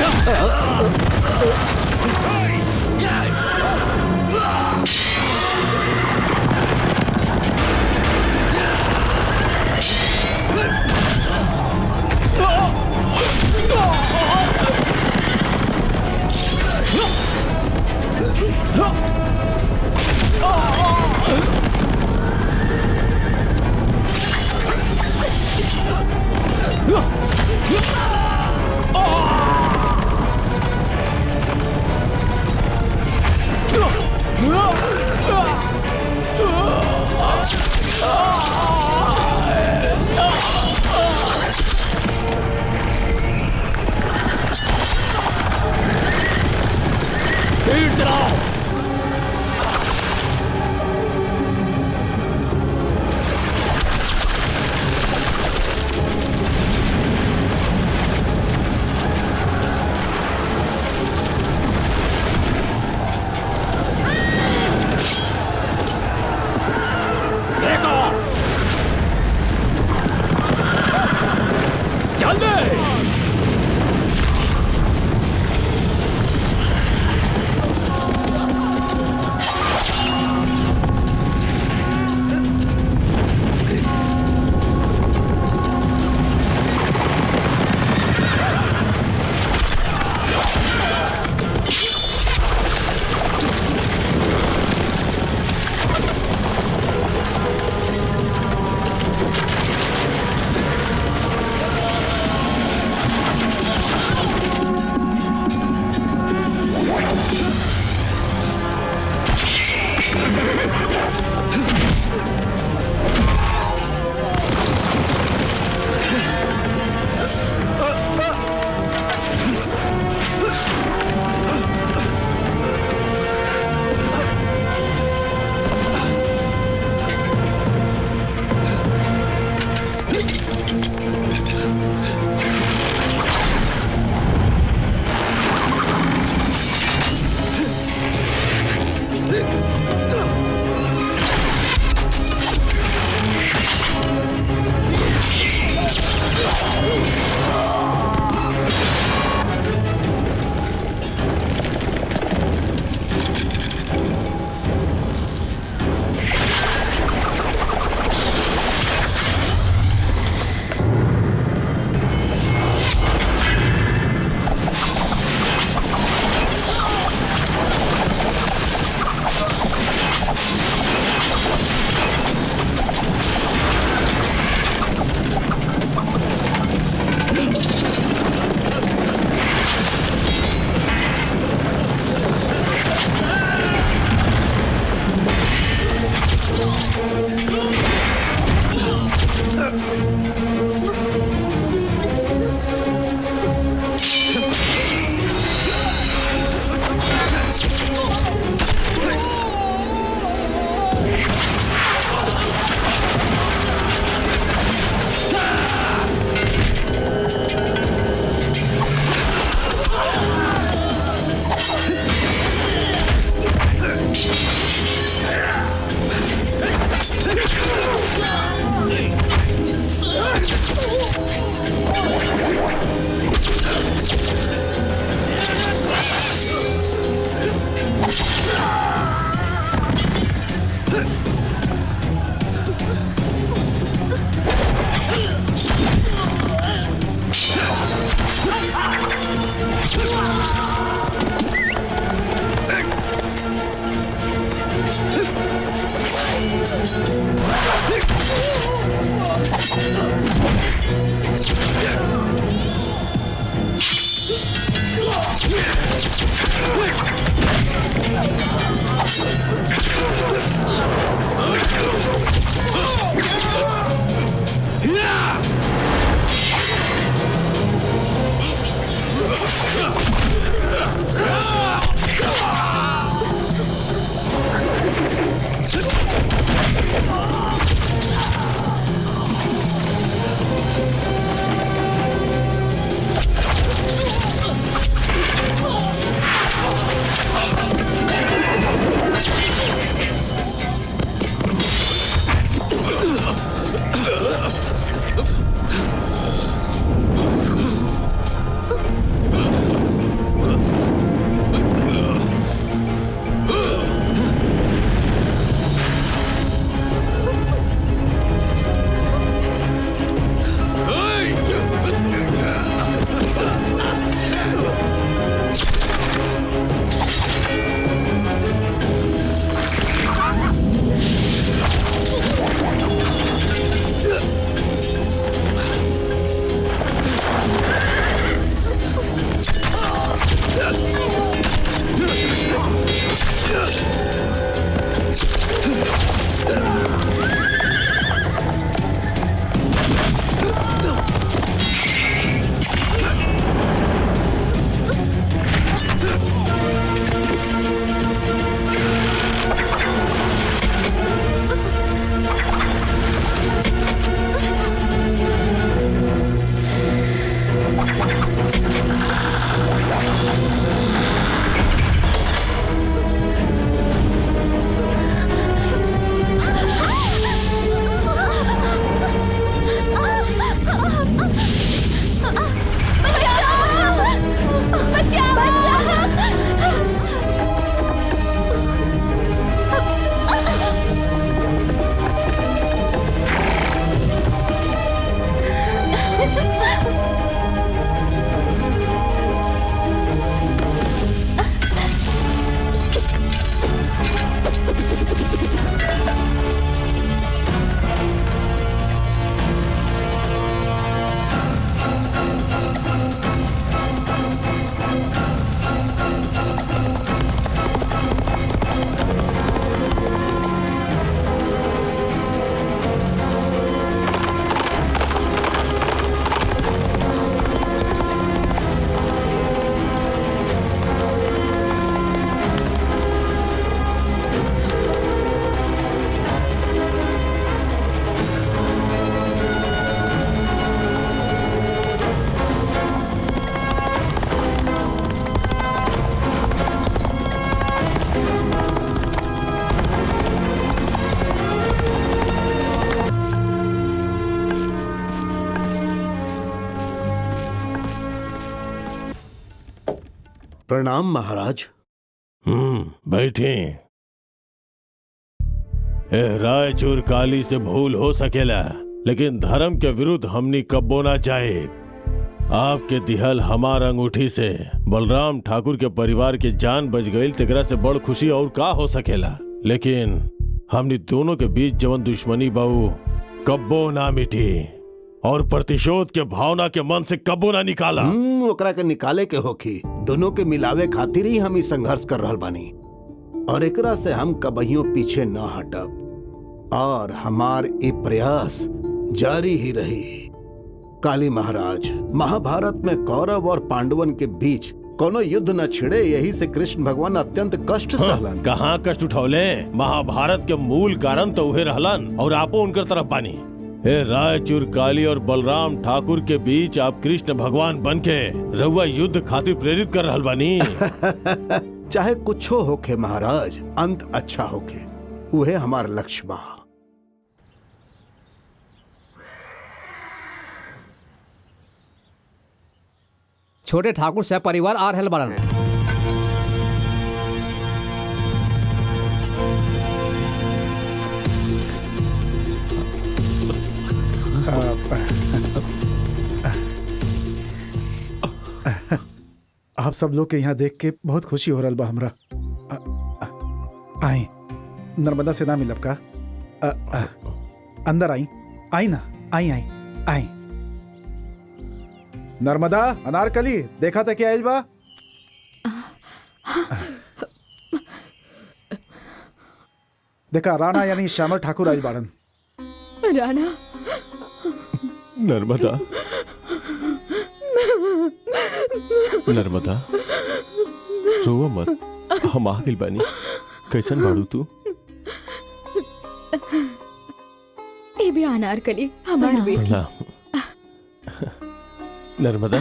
प्रणाम महाराज। बैठे। रायचूर काली से भूल हो सकेला, लेकिन धर्म के विरुद्ध हमनी कब्बो ना चाहे। आपके दिहल हमार अंगूठी से बलराम ठाकुर के परिवार के जान बच गई, तेकरा से बड़ खुशी और का हो सकेला। लेकिन हमनी दोनों के बीच जवन दुश्मनी बाऊ कब्बो ना मिटी, और प्रतिशोध के भावना के मन से कब्बो ना निकाला। ओकरा के निकाले के होखी, दोनों के मिलावे खातिर ही हम संघर्ष कर रहल बानी, और एकरा से हम कबहियों पीछे न हटब, और हमार ये प्रयास जारी ही रही। काली महाराज, महाभारत में कौरव और पांडवन के बीच कोनो युद्ध न छिड़े, यही से कृष्ण भगवान अत्यंत कष्ट सहलन। कहाँ कष्ट उठौले? महाभारत के मूल कारण तो उहे रहलन, और आपो उनकर तरफ बानी। रायचूर काली और बलराम ठाकुर के बीच आप कृष्ण भगवान बनके रउआ युद्ध खातिर प्रेरित कर रहल बानी। चाहे कुछो होखे महाराज, अंत अच्छा होखे, उहे हमार लक्ष्य बा। छोटे ठाकुर सह परिवार आ रहल बाड़न। आप सब लोग के यहाँ देख के बहुत खुशी हो रहा बा हमरा। आई नर्मदा से ना मिलब का? अंदर आई, आई ना, आई आई आई। नर्मदा, अनारकली, देखा था क्या आइल बा? देखा, राणा यानी श्यामल ठाकुर आइल बाड़न। राणा, नर्मदा, नर्मदा, रोवा मत, हम आ गइल बानी। कैसन बाड़ू तू? ए भी अनारकली, हमार बेटी। नर्मदा,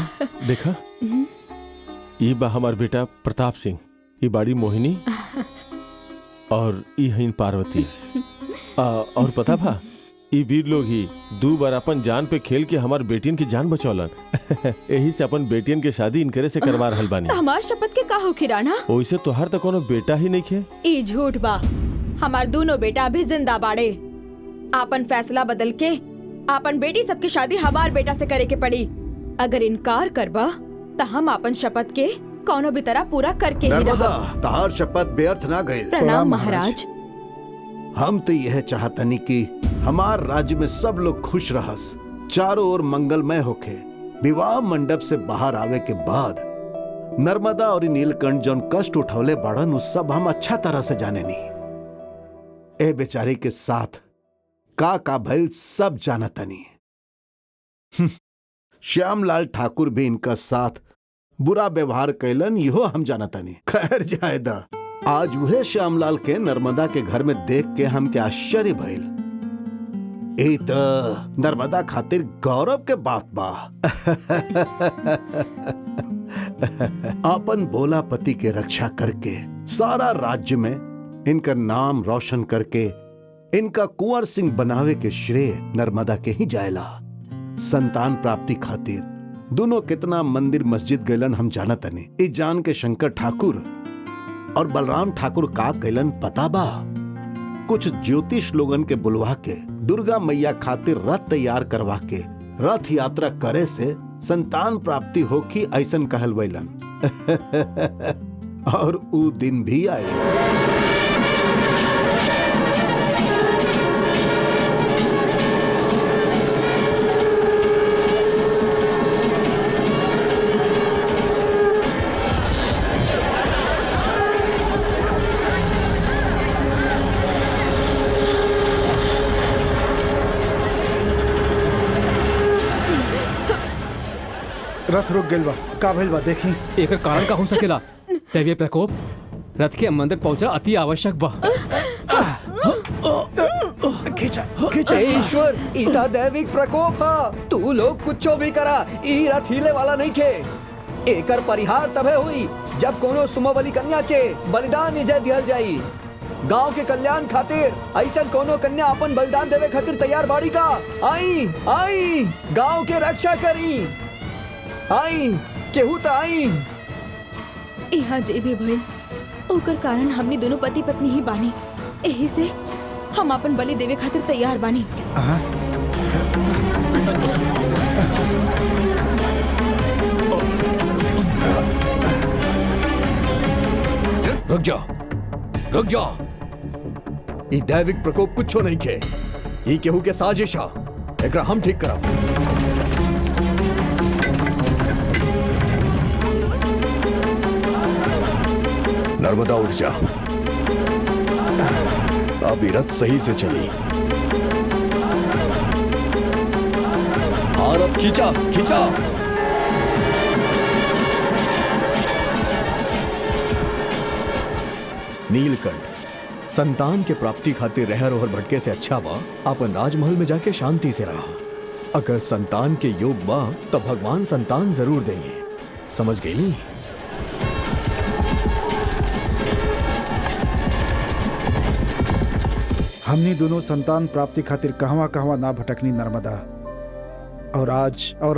देखा, ये बा हमार बेटा प्रताप सिंह, ये बाड़ी मोहिनी, और ये हईन पार्वती। और पता भा, ये वीर लोग ही 2 बार अपन जान पे खेल के हमार बेटियन की जान बचौलन। यही से अपन बेटियन के शादी इनकरे से करवा रहल बानी। हमार शपथ के का होखी राणा? ओइसे तोहार तो कोनो बेटा ही नहीं खे। ई झूठ बा, हमार दोनों बेटा अभी जिंदा बाड़े। आपन फैसला बदल के आपन बेटी सबकी शादी हमार बेटा से करे के पड़ी। अगर इनकार करबा तो हम अपन शपथ के कोनो भी तरह पूरा करके ही नर्मदा, रहब। तहार शपथ व्यर्थ ना गई। प्रणाम महाराज। हम तो यह चाहतनी कि हमार राज्य में सब लोग खुश रहस, चारों ओर मंगलमय होके। विवाह मंडप से बाहर आवे के बाद नर्मदा और नीलकंठ जौन कष्ट उठौले बाड़न, उस सब हम अच्छा तरह से जाने नहीं। ए बेचारी के साथ का भइल सब जानतनी। श्यामलाल ठाकुर भी इनका साथ बुरा व्यवहार कैलन, इहो हम जानतनी। खैर जायदा, आज वह श्यामलाल के नर्मदा के घर में देख के हम के आश्चर्य भइल। ए त नर्मदा खातिर गौरव के बात बा। अपन भोला पति के रक्षा करके सारा राज्य में इनका नाम रोशन करके इनका कुंवर सिंह बनावे के श्रेय नर्मदा के ही जायला। संतान प्राप्ति खातिर दोनों कितना मंदिर मस्जिद गैलन हम जानतनी। ई जान के शंकर ठाकुर और बलराम ठाकुर का कैलन पता बा? कुछ ज्योतिष लोगन के बुलवा के दुर्गा मैया खातिर रथ तैयार करवा के रथ यात्रा करे से संतान प्राप्ति होखी, ऐसन कहल वैलन। और ऊ दिन भी आए। रथ रुक गइल बा, का भइल बा देखी। एकर कारण का हो सकेला? दैवीय प्रकोप, रथ के मंदिर पहुंचना अति आवश्यक बा। खींचा खींचा। ईश्वर, इता दैविक प्रकोप हा। तू लोग कुछो भी करा, ई रथ हिले वाला नहीं खे। एकर परिहार तबे हुई जब कोनो सुमबली कन्या के बलिदान निजय दिहल जाई। गांव के कल्याण खातिर ऐसा कोनो कन्या अपन बलिदान देवे खातिर तैयार बाड़ी का? आई आई, गांव के रक्षा करी। आई, केहू तो आई। यहाँ जे भी भइल ओकर कारण हमनी दोनों पति पत्नी ही बानी। यही से हम अपन बलि देवे खातिर तैयार बानी। रुक जा, रुक जा। ई दैविक प्रकोप कुछो नहीं खे। ई केहू के साजिश हा। एकरा हम ठीक करब। नर्मदा उठ जा। अब ई रथ सही से चली। और अब खींचा, खींचा। नीलकंठ, संतान के प्राप्ति खातिर रहर ओहर भटके से अच्छा बा अपन राजमहल में जाके शांति से रहा। अगर संतान के योग बा तो भगवान संतान जरूर देंगे। समझ गई? हमनी दोनों संतान प्राप्ति खातिर कहवा कहवा ना भटकनी नर्मदा। और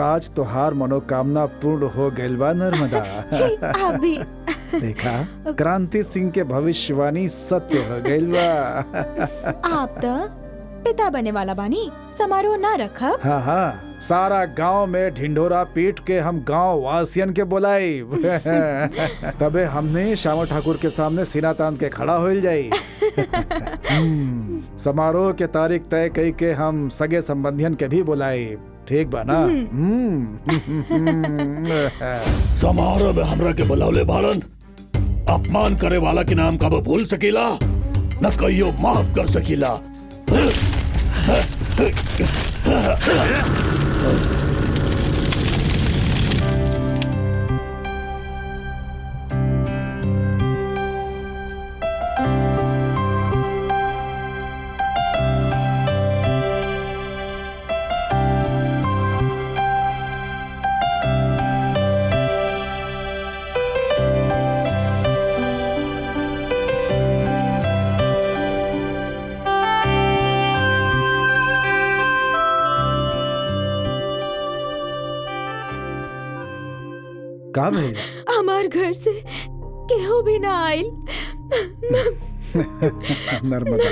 आज तो हार मनोकामना पूर्ण हो गइल बा नर्मदा। जी, आप भी। देखा, क्रांति सिंह के भविष्यवाणी सत्य हो गइल बा। आप तो पिता बने वाला बानी, समारोह ना रखब। हाँ, सारा गांव में ढिंढोरा पीट के हम गांव वासियन के बुलाई। तबे हमने श्यामा ठाकुर के सामने सीना तान के खड़ा हो जाई। समारोह के तारीख तय कई के हम सगे संबंधियन के भी बुलाई। ठीक बा ना? समारोह में हमरा के बुलावले बाड़न। अपमान करे वाला के नाम कब भूल सकीला, न कहियो माफ कर सकीला। का भइल? हमार घर से केहू भी ना आइल। नर्मदा,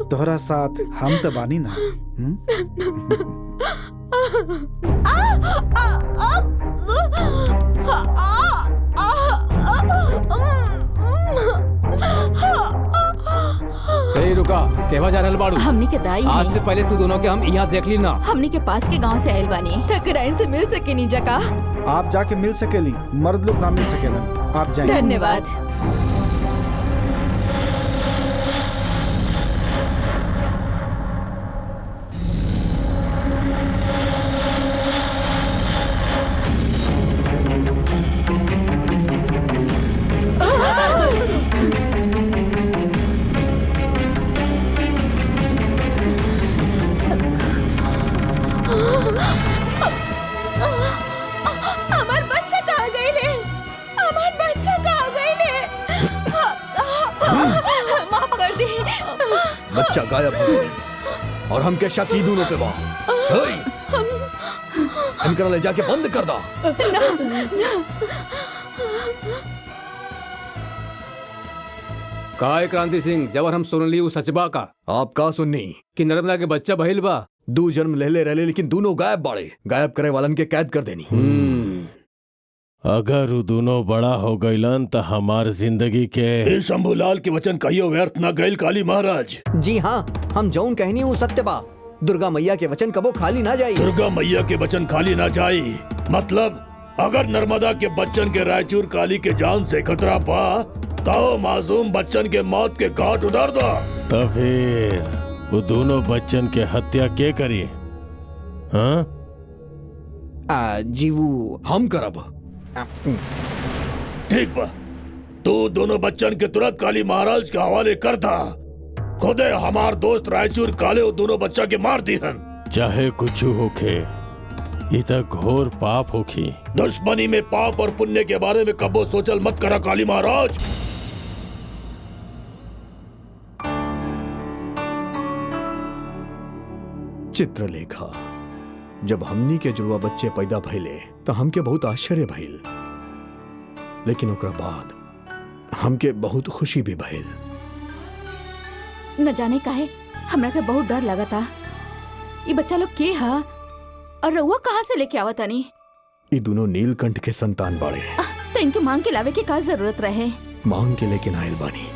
तोहरा साथ हम तो बानी ना। रुका, केवा जा रहल बाड़ू? हमनी के दाई आज हैं। से पहले तू दोनों के हम यहाँ देख ली ना। हमनी के पास के गांव से आयल बानी। ठकराइन से मिल सके नी जका। आप जाके मिल सकेली, मर्द लोग ना मिल सकेलन। आप जाएं। धन्यवाद। हमार बच्चा कहाँ गइले? हमार बच्चा कहाँ गइले? माफ कर दी। बच्चा गायब हो गया और हमके शक ही दोनों पे बा। इनकरा ले जाके बंद कर दा। का है क्रांति सिंह, जब हम सुनली उ सचबा का आप का सुननी कि नर्मदा के बच्चा बहिल बा। दो जन्म ले रहे लेकिन दोनों गायब बाड़े। गायब करे वालन के कैद कर देनी। अगर उ दोनों बड़ा हो गइलन त हमार जिंदगी के ए शंभूलाल के वचन कहियो व्यर्थ न गइल काली महाराज। जी हाँ, हम जौन कहनी वो सत्य बा। दुर्गा मैया के वचन कबो खाली ना जाई। दुर्गा मैया के वचन खाली ना जाई। मतलब अगर नर्मदा के बच्चन के रायचूर काली के जान से खतरा पा तो मासूम बच्चन के मौत के घाट उतार दो। तो फिर वो दोनों बच्चन के हत्या के करी? हाँ? जी वो हम करब। ठीक बा, तू दोनों बच्चन के तुरंत काली महाराज के हवाले कर दा। खुदे हमार दोस्त रायचूर काले वो दोनों बच्चा के मार दिहन। चाहे कुछ होखे, ये तक घोर पाप होखी। दुश्मनी में पाप और पुण्य के बारे में कबो सोचल मत करा काली महाराज। चित्रलेखा, जब हमनी के जुड़वा बच्चे पैदा भइले तो हमके बहुत आश्चर्य भइल। लेकिन ओकरा बाद हमके बहुत खुशी भी भइल। न जाने काहे हमरा के बहुत डर लगा था। ये बच्चा लोग के हा और रउआ कहाँ से लेके आवा तानी? ये दोनों नीलकंठ के संतान बाड़े। तो इनके मांग के लावे के का जरूरत रहे? मांग के लेके आयल बानी,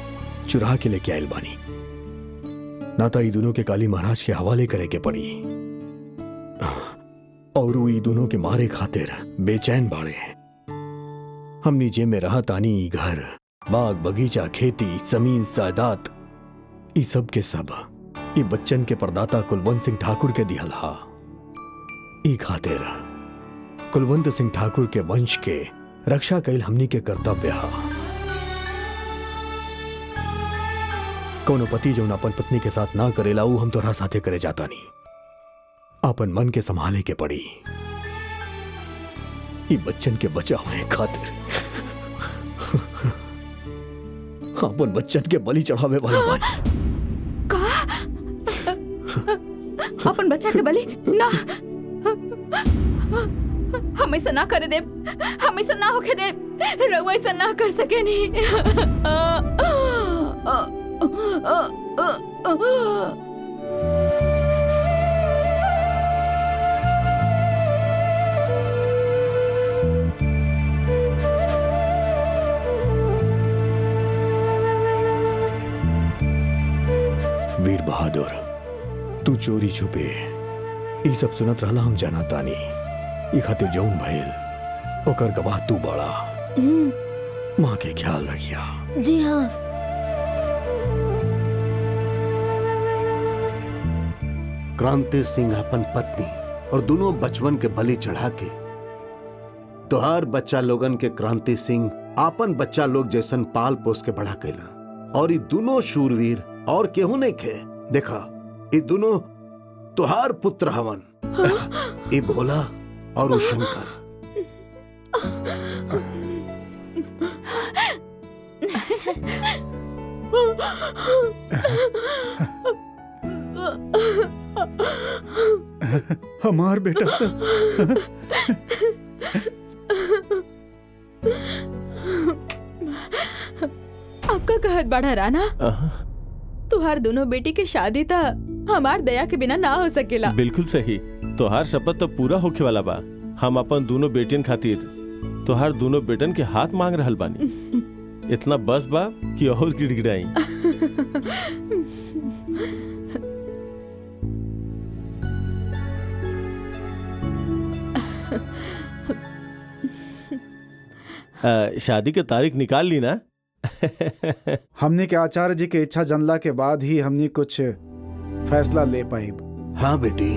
चुरा के लेके आयल बानी। ना तो ये दोनों के काली महाराज के हवाले करे के पड़ी और वो ये दोनों के मारे खातिर बेचैन बाड़े। हमनी जे में रहा तानी ई घर, बाग बगीचा, खेती, जमीन, जायदाद, ई सब के सब ई बच्चन के परदाता कुलवंत सिंह ठाकुर के दिहल हा। ई खातिर कुलवंत सिंह ठाकुर के वंश के रक्षा कैल हमनी के कर्तव्य हा। कोनो पति जो अपन पत्नी के साथ ना करेला वो हम तोरा साथे करे जाता नहीं। अपन मन के संभाले के पड़ी। ई बच्चन के बचावे खातिर अपन बच्चन के बलि चढ़ावे वाला बानी। अपन बच्चा के बलि ना, हम ऐसा ना करे देव, हम ऐसा ना होके देव। रउआ ऐसा ना कर सके नहीं। वीर बहादुर, तू चोरी छुपे ई सब सुनत रहला हम जाना तानी। ई खातिर जौन भइल ओकर गवाह तू बड़ा। माँ के ख्याल रखिया। जी हाँ। क्रांति सिंह अपन पत्नी और दोनों बचवन के बलि चढ़ा के तोहार बच्चा लोगन के क्रांति सिंह आपन बच्चा लोग जैसन पाल पोस के बड़ा कैला। और ये दोनों शूरवीर और केहू नहीं खे। देखा, ये दोनों तोहार पुत्र हवन। ये भोला और वो शंकर। हमार बेटा सब आपका कहत बड़ा राना, तुहार दोनों बेटी के शादी था हमार दया के बिना ना हो सकेला। बिल्कुल सही। तोहार शपथ तो पूरा होखे वाला बा। हम अपन दोनों बेटियन खातिर तोहार दोनों बेटन के हाथ मांग रहल बानी। इतना बस बा कि और गिड़गिड़ाई। शादी की तारीख निकाल ली ना? हमने के आचार्य जी के इच्छा जनला के बाद ही हमने कुछ फैसला ले पाई। हाँ बेटी,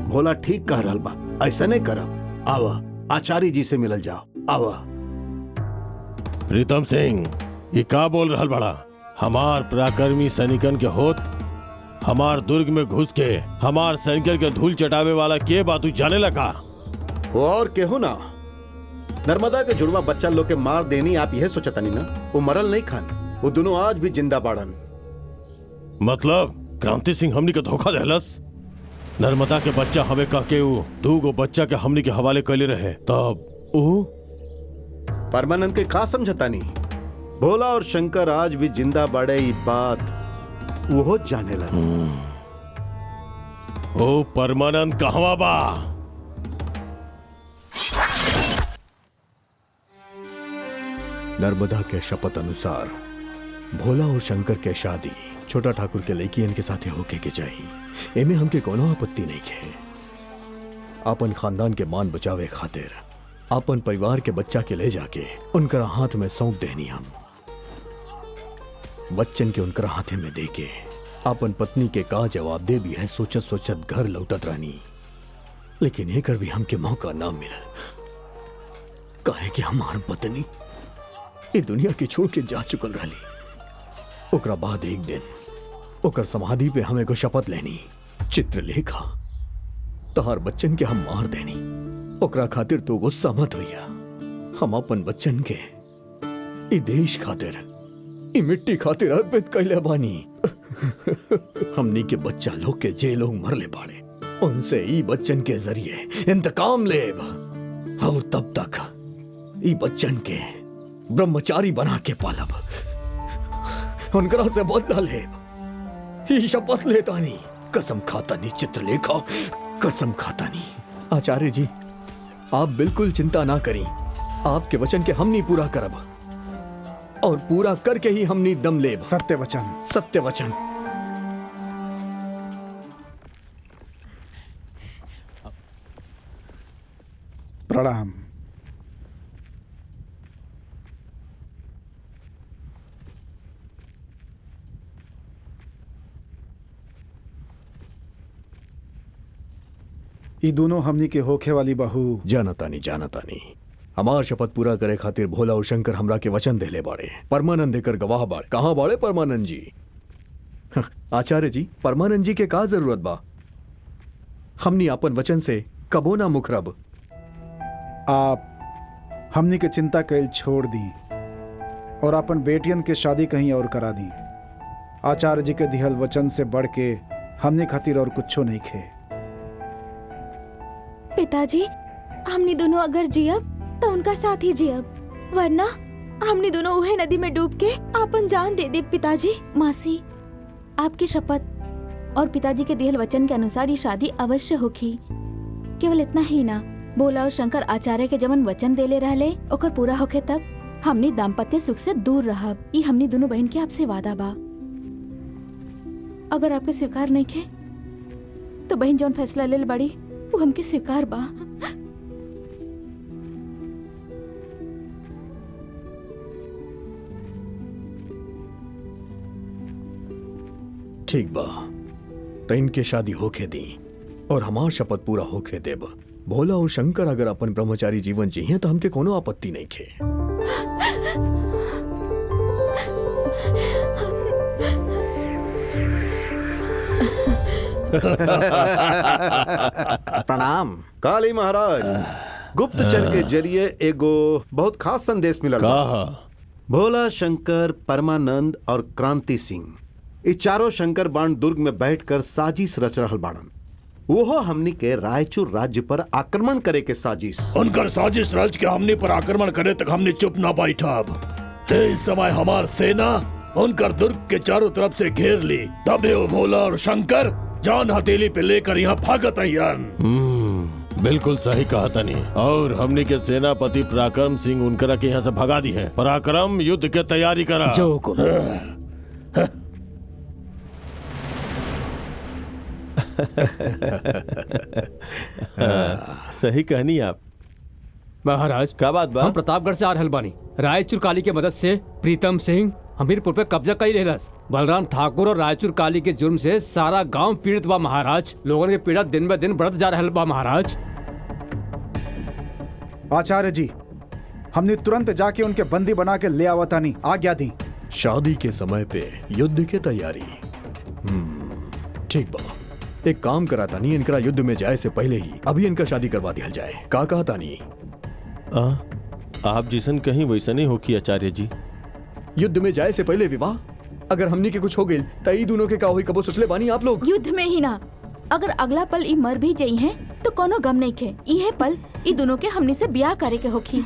भोला ठीक कह रहल बा। ऐसा नहीं करब। आवा आचार्य जी से मिलल जाओ। आवा। प्रीतम सिंह, ये का बोल रहल बड़ा? हमार पराक्रमी सैनिकन के होत हमार दुर्ग में घुस के हमार सैनिकन के धूल चटावे वाला के बात जाने लगा? और केहू ना, नर्मदा के जुड़वा बच्चा लोग के मार देनी आप यह सोचता नहीं ना? वो मरल नहीं खान, वो दोनों आज भी जिंदा बाड़न। मतलब क्रांति सिंह हमनी के धोखा देहलस? नर्मदा के बच्चा हमें कह के ऊ 2 बच्चा के हमनी के हवाले कैले रहे, तब ऊ परमानंद के का समझता नहीं? भोला और शंकर आज भी जिंदा बाड़े, ये बात वो जाने लगा। ओ परमानंद कहवा बा? नर्मदा के शपथ अनुसार भोला और शंकर के शादी छोटा ठाकुर के लड़कियन के साथे होके के चाहिए। एमे हमके कोनो आपत्ति नहीं है। अपन खानदान के मान बचावे खातिर अपन परिवार के बच्चा के ले जाके उनकर हाथ में सौंप देनी। हम बच्चन के उनकर हाथे में दे के अपन पत्नी के का जवाब दे भी है सोचत सोचत घर लौटत रहनी। लेकिन एकर भी हमके मौका ना मिला। काहे कि हमार पत्नी ये दुनिया के छोड़ के जा चुकल रही। ओकरा बाद एक दिन ओकर समाधि पे हमें को शपथ लेनी, चित्रलेखा तहार बच्चन के हम मार देनी। ओकरा खातिर तो गुस्सा मत होइया। हम अपन बच्चन के ई देश खातिर, ई मिट्टी खातिर अर्पित कैले बानी। हमनी के बच्चा लोग के जे लोग मरले बाड़े उनसे ई बच्चन के जरिए इंतकाम लेब। और तब तक ई बच्चन के ब्रह्मचारी बना के पालब, उनकरा से बदला ले, ही शपथ लेता नहीं, कसम खाता नहीं चित्रलेखा, कसम खाता नहीं। आचार्य जी, आप बिल्कुल चिंता ना करें, आपके वचन के हम नहीं पूरा करब, और पूरा करके ही हम नहीं दम लेब। सत्य वचन। सत्य वचन। प्रणाम। ई दोनों हमनी के होखे वाली बहू। जानतानी जानतानी, हमार शपथ पूरा करे खातिर भोला और शंकर हमरा के वचन देले बाड़े। परमानंद देकर गवाह बाड़े। कहाँ बाड़े परमानंद जी? आचार्य जी, परमानंद जी के का जरूरत बा? हमनी अपन वचन से कबो ना मुखरब। आप हमनी के चिंता कैल छोड़ दी और अपन बेटियन के शादी कहीं और करा दी। आचार्य जी के दिहल वचन से बढ़ के हमने खातिर और कुछो नहीं खे। पिताजी, हमनी दोनों अगर जियब तो उनका साथ ही जियब, वरना हमनी दोनों उहे नदी में डूब के अपन जान दे दे। पिताजी। मासी, आपकी शपथ और पिताजी के दिहल वचन के अनुसार ये शादी अवश्य होगी। केवल इतना ही ना, भोला और शंकर आचार्य के जवन वचन देले रहले ओकर पूरा होके तक हमनी दाम्पत्य सुख से दूर रहब। ई हमनी दोनों बहन के आपसे वादा बा। अगर आपके स्वीकार नहीं खे तो बहन जौन फैसला ले बड़ी वो हमके स्वीकार बा। ठीक बा, तो इनके शादी होके दी और हमार शपथ पूरा होके देब। भोला और शंकर अगर अपन ब्रह्मचारी जीवन जिये तो हमके कोनो आपत्ति नहीं खे। प्रणाम। काली महाराज, गुप्तचर के जरिए एगो बहुत खास संदेश मिलल बा। भोला, शंकर, परमानंद और क्रांति सिंह, ये चारों शंकर बाण दुर्ग में बैठकर साजिश रच रहल बाड़न। वो हमनी के रायचूर राज्य पर आक्रमण करे के साजिश। उनकर साजिश रच के हमनी पर आक्रमण करे तक हमने चुप ना बैठब। इस समय हमार सेना उनकर दुर्ग के चारों तरफ से घेर ली, तब वो भोला और शंकर जान हथेली पे लेकर यहाँ भागत आयन। बिल्कुल सही कहा तनी। और हमनी के सेनापति पराक्रम सिंह उनकरा के यहाँ से भगा दी है। पराक्रम, युद्ध के तैयारी करा। जो हुकुम। सही कहनी आप महाराज। क्या बात बा? हम प्रतापगढ़ से आ रहल बानी। रायचूर काली के मदद से प्रीतम सिंह हमीरपुर पे कब्जा कई लेलस। बलराम ठाकुर और रायचूर काली के जुर्म से सारा गांव पीड़ित बा महाराज। लोगन के पीड़ा दिन ब दिन बढ़त जा रहल बा महाराज। आचार्य जी, हमने तुरंत जाके उनके बंदी बना के ले आवतानी, आज्ञा दी। शादी के समय पे युद्ध की तैयारी। ठीक बा, एक काम करा तानी, इनकरा युद्ध में जाए से पहले ही अभी इनका शादी करवा दिया जाए। का कहा तानी? आप जैसन कहीं वैसन ही हो कि आचार्य जी। युद्ध में जाए से पहले विवाह? अगर हमनी के कुछ हो गई तो ई दोनों के का होई, कबो सोचले बानी आप लोग? युद्ध में ही ना, अगर अगला पल ई मर भी जाई हैं तो कोनो गम नहीं खे। इहे पल ई दोनों के हमनी से ब्याह करे के होखी।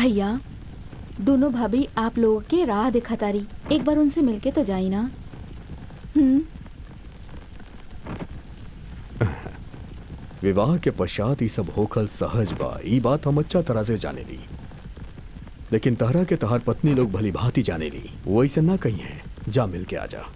भैया दोनों भाभी आप लोगों के राह दिखातारी, एक बार उनसे मिलके तो जाई ना। विवाह के पश्चात ये सब होखल सहज बा, ई बात हम अच्छा तरह से जाने ली। लेकिन तहरा के तहार पत्नी लोग भली भांति जाने ली, वो ऐसे ना कही है। जा मिल के आ जा।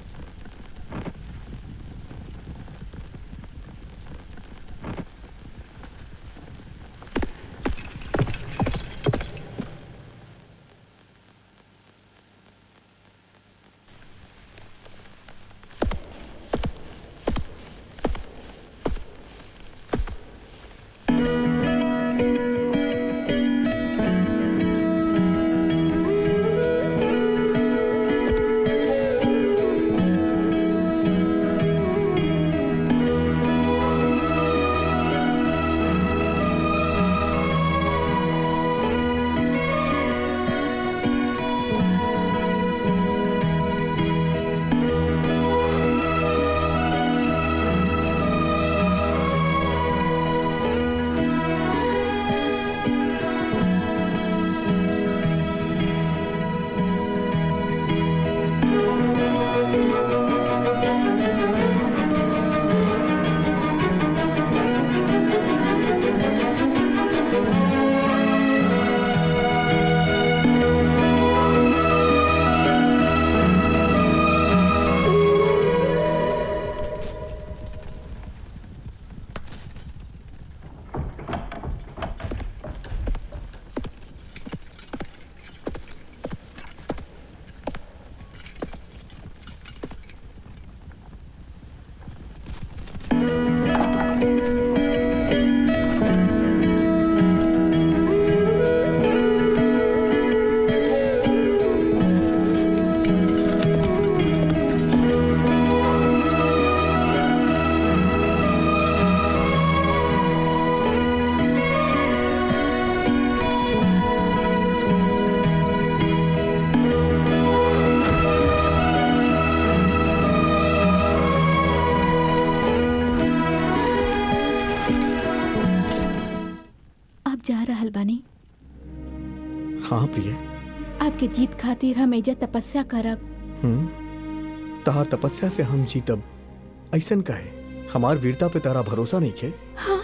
जा रहल बानी। हाँ प्रिय, आपके जीत खातिर हम एजा तपस्या करब। तहार तपस्या से हम जीतब ऐसन कहे। हमार वीरता पे तारा भरोसा नहीं है? हाँ,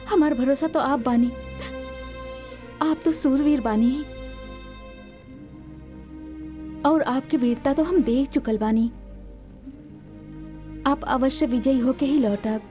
हमार भरोसा तो आप बानी। आप तो सूरवीर बानी और आपकी वीरता तो हम देख चुकल बानी। आप अवश्य विजयी होके ही लौटब।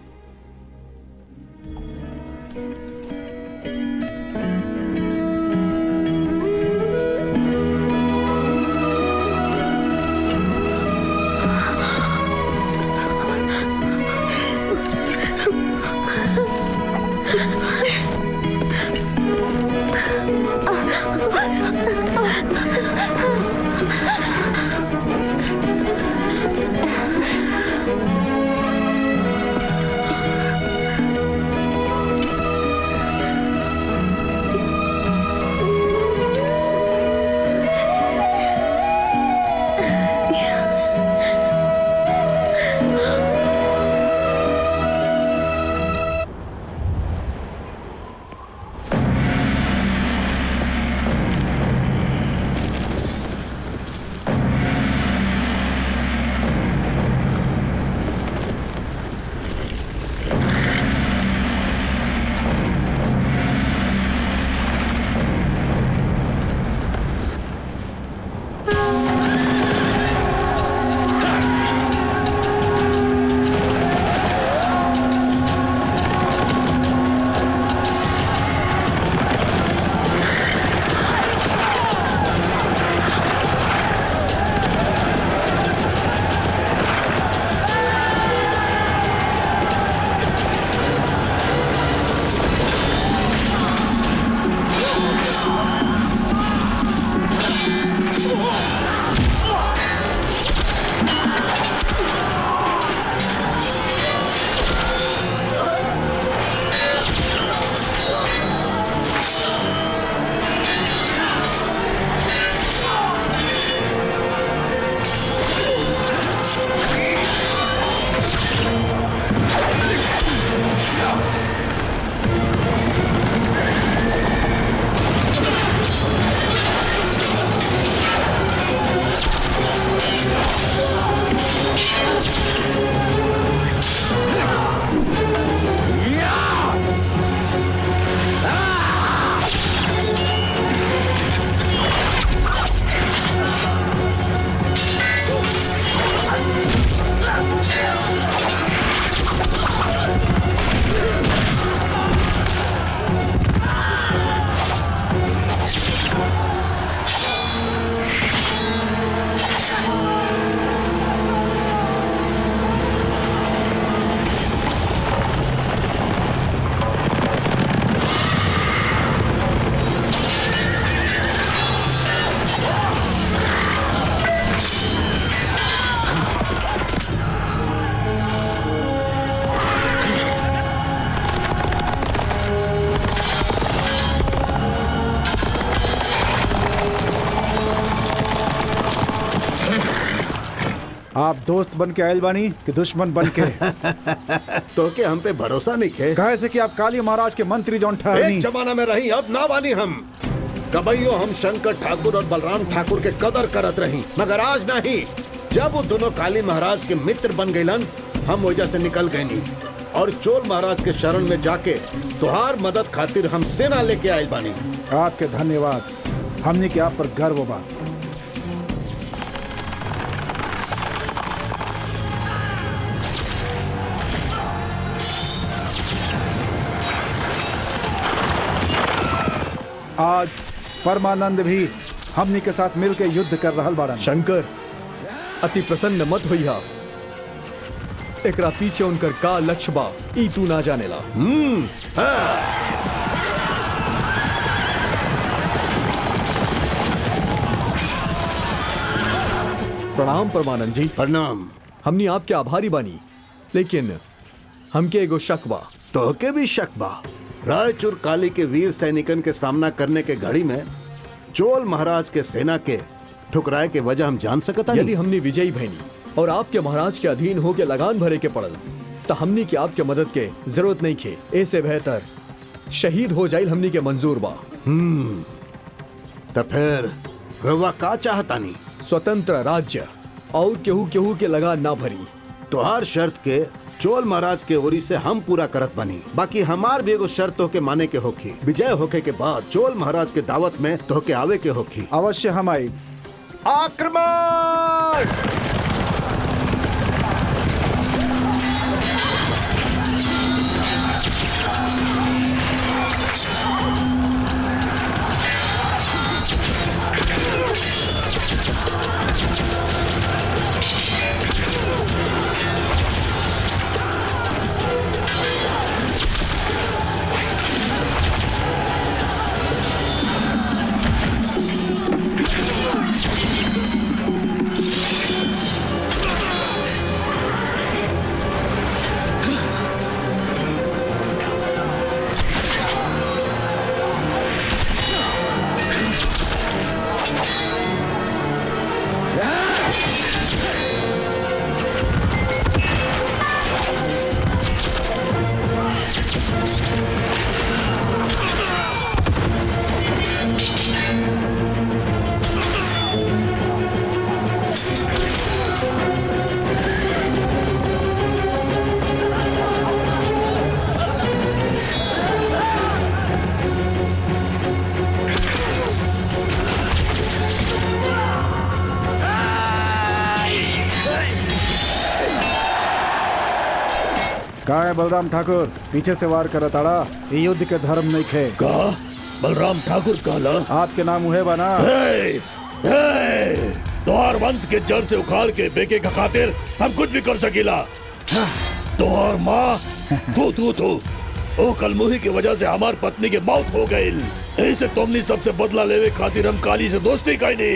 आप दोस्त बन के आयल बानी कि दुश्मन बन के? तो के हम पे भरोसा नहीं खे? कहे से कि आप काली महाराज के मंत्री जौन ठहरनी। एक जमाना में रही, अब ना बानी हम। कबैयो हम शंकर ठाकुर और बलराम ठाकुर के कदर करत रही, मगर आज नहीं। जब वो दोनों काली महाराज के मित्र बन गईलन, हम वजह से निकल गए नहीं और चोल महाराज के शरण में जाके तुहार मदद खातिर हम सेना लेके आयल बानी। आपके धन्यवाद, हमने के आप पर गर्व बा। आज परमानंद भी हमनी के साथ मिलके युद्ध कर रहल बाड़न। शंकर, अति प्रसन्न मत होइहा। एकरा पीछे उनकर का लक्ष्य बा ई तू ना जानेला। प्रणाम परमानंद जी। प्रणाम। हमनी आपके आभारी बानी, लेकिन हमके एगो शक बा। तो के भी शक बा? रायचूर काली के वीर सैनिकन के सामना करने के घड़ी में चोल महाराज के सेना के ठुकराए के वजह हम जान सकता? यदि हमनी विजयी भैनी और आपके महाराज के अधीन होके लगान भरे के पड़ल, तो हमनी के आपके मदद के जरूरत नहीं खे। ऐसे बेहतर शहीद हो जाइल हमनी के मंजूर बा। तो फिर रवा का चाहता नहीं? स्वतंत्र राज्य और केहू केहू के लगान ना भरी। तुहार शर्त के चोल महाराज के ओरी से हम पूरा करत बनी। बाकी हमार भी एगो शर्त होके माने के होखी। विजय होके के बाद चोल महाराज के दावत में तोहके आवे के होखी। अवश्य हम आई। आक्रमण! का है बलराम ठाकुर, पीछे से वार कर ताड़ा? ये युद्ध के धर्म नहीं खे। का बलराम ठाकुर कहला? आपके नाम उहे बना। तोहार वंश के जड़ से उखाड़ के बेके का खातिर हम कुछ भी कर सकीला। तोहार माँ तू तू तू ओ कलमुही की वजह से हमार पत्नी के मौत हो गई। ऐसे तुमने सबसे बदला लेवे खातिर हम काली से दोस्ती कईनी।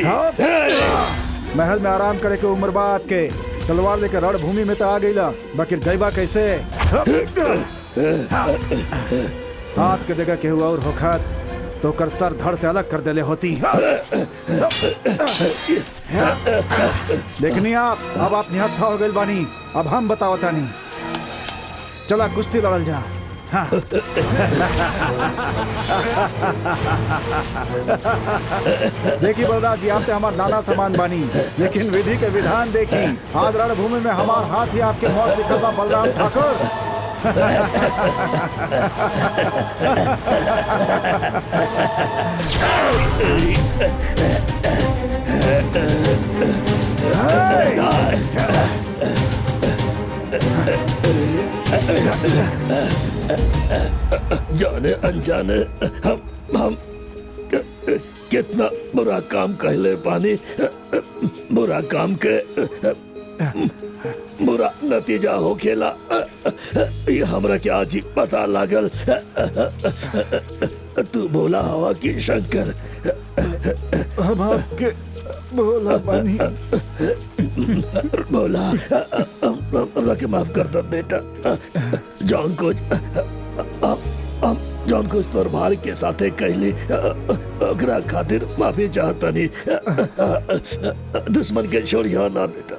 महल में आराम करे के उम्र बा आपके। तलवार लेकर रणभूमि में तो आ गईला, बाकी जैबा कैसे? आपके जगह के हुआ और होखत तो कर सर धड़ से अलग कर देले होती। देखनी आप, अब आप निहत्था हो गए बानी। अब हम बतावता नहीं, चला कुश्ती लड़ल जा। हाँ। देखी बलराज जी, आप तो हमार नाना समान बानी, लेकिन विधि के विधान देखी। आज रणभूमि में हमार हाथ ही आपके मौत लिखल बा बलराम ठाकुर। जाने अनजाने हम कितना बुरा काम कहले पानी। बुरा काम के बुरा नतीजा हो खेला। ये हमरा क्या आज ही पता लागल। तू बोला हवा की शंकर। हम आपके बोला बानी। बोला हमरा के माफ कर दो बेटा। जौन कुछ जौन कुछ तोर भाई के साथे कहली ओकरा खातिर माफी चाहतनी। दुश्मन के छोड़ियो ना बेटा।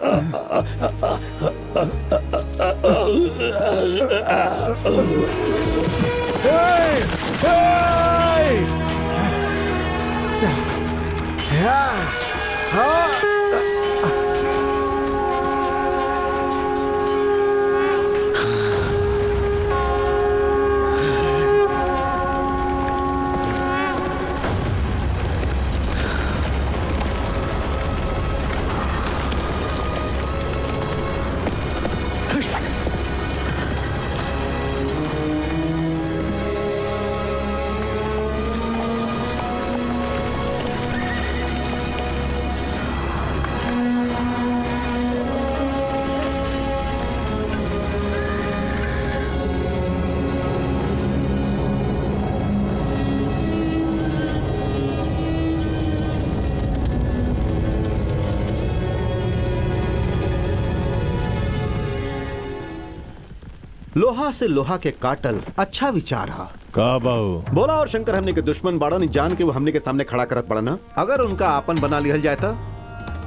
लोहा से लोहा के काटल अच्छा विचार है। का बाबू बोला और शंकर हमने के दुश्मन बाड़ा नहीं जान के वो हमने के सामने खड़ा करत पड़ा ना। अगर उनका आपन बना लिहल जाए तो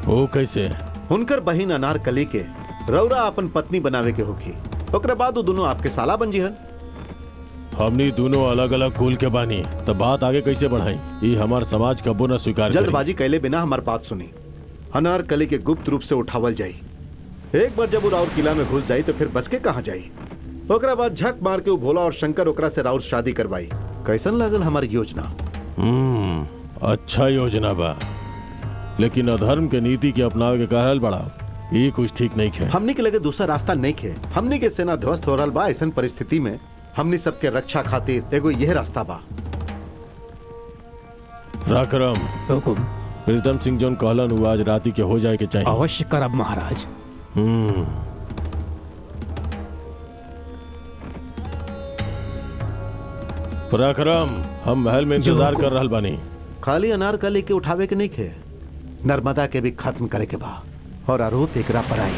वो कैसे? उनकर बहिन अनारकली के रौरा अपन पत्नी बनावे के होखी। ओकरे बाद वो दोनों आपके साला बन जिहन। हमनी दोनों अलग अलग कुल के बानी तो बात आगे कैसे बढ़ाई? ये हमार समाज कबो न स्वीकार करी। जल्दबाजी कैले बिना हमार बात सुनी। अनारकली के गुप्त रूप से उठावल जाई। एक बार जब वो राउर किला में घुस जाई तो फिर बच के कहाँ जाई। ओकरा बाद झक मार के वो भोला और शंकर ओकरा से राउर शादी करवाई। कैसन लागल हमारी योजना? अच्छा योजना बा, लेकिन अधर्म के नीति के अपनावे के कहल बड़ा ये कुछ ठीक नहीं है। हमनी के लगे दूसरा रास्ता नहीं है। हमनी के सेना ध्वस्त हो रहा बा। ऐसन परिस्थिति में हमनी सबके रक्षा खातिर एगो यह रास्ता बा। राकरम हुकुम। प्रीतम सिंह जोन कहलन वो आज राती के हो जाए के चाहिए। अवश्य करब महाराज। पराक्रम हम महल में इंतजार कर रहल बानी। खाली अनारकली के उठावे के नहीं खे, नर्मदा के भी खत्म करे के बा और आरोप एकरा पर आई।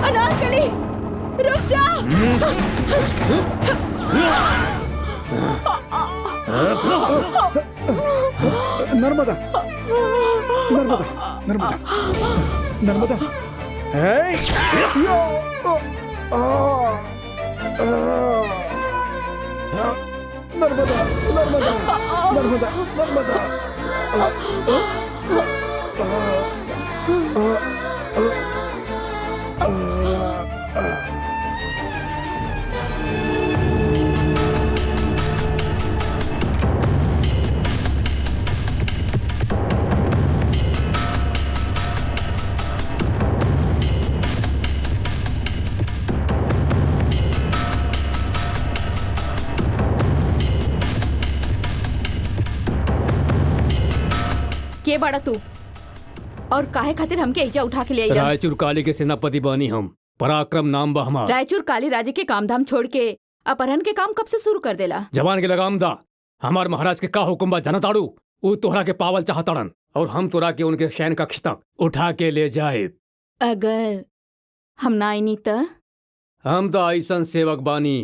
अनारकली रुक जा। नर्मदा नर्मदा नर्मदा नर्मदा नर्मदा नर्मदा नर्मदा नर्मदा के बड़ा तू और काहे खातिर हमके इजा उठा के ले आइला? रायचूर काली के सेनापति बानी हम। पराक्रम नाम बा हमार। रायचूर काली राजे के कामधाम छोड़ के अपहरण के काम कब से शुरू कर देला? जवान के लगाम दा। हमार महाराज के का हुक्म बा जनताड़ू? ऊ तोहरा के पावल चाहतड़न और हम तोरा के उनके शयन कक्ष तक उठा के ले जाए। अगर हम ना आईनी त? हम तो ऐसन सेवक बानी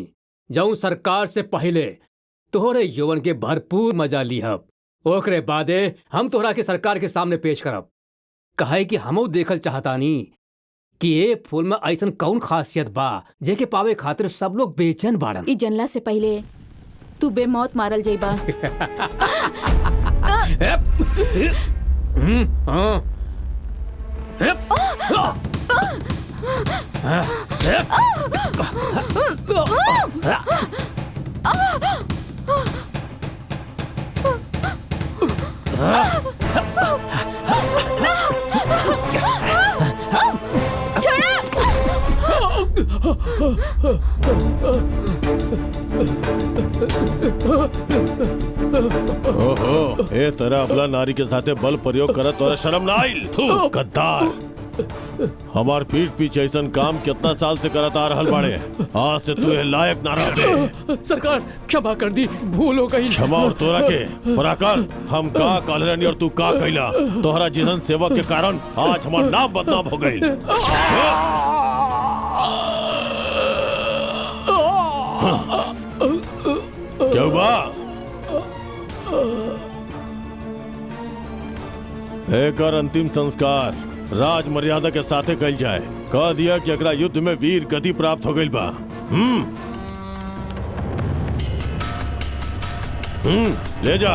जाऊं सरकार से पहले तोहरे यौवन के भरपूर मजा लिहब। ओकरे बादे हम तोहरा के सरकार के सामने पेश करब। कहे कि हमो देखल चाहतानी कि ये फूल में ऐसन कौन खासियत बा जेके पावे खातिर सब लोग बेचैन बाड़न। ई जनला से पहले तू बेमौत मारल जाइबा। ओहो, ए तरह अबला नारी के साथे बल प्रयोग करत तोरा शर्म ना आइल? थू, गद्दार। हमार पीठ पीछे ऐसा काम कितना साल से करत आ रहल बाड़े, आज से तू ये लायक ना रहबे। सरकार क्षमा कर दी, भूल हो गई। क्षमा और तोरा के पराकर हम का कहलनी और तू का कैला। तोहरा जिसन सेवक के कारण आज हमार नाम बदनाम हो गई। क्या हुआ? एकर अंतिम संस्कार राज मर्यादा के साथे कल जाए। कह दिया कि अगला युद्ध में वीर गति प्राप्त हो गई बा। ले जा।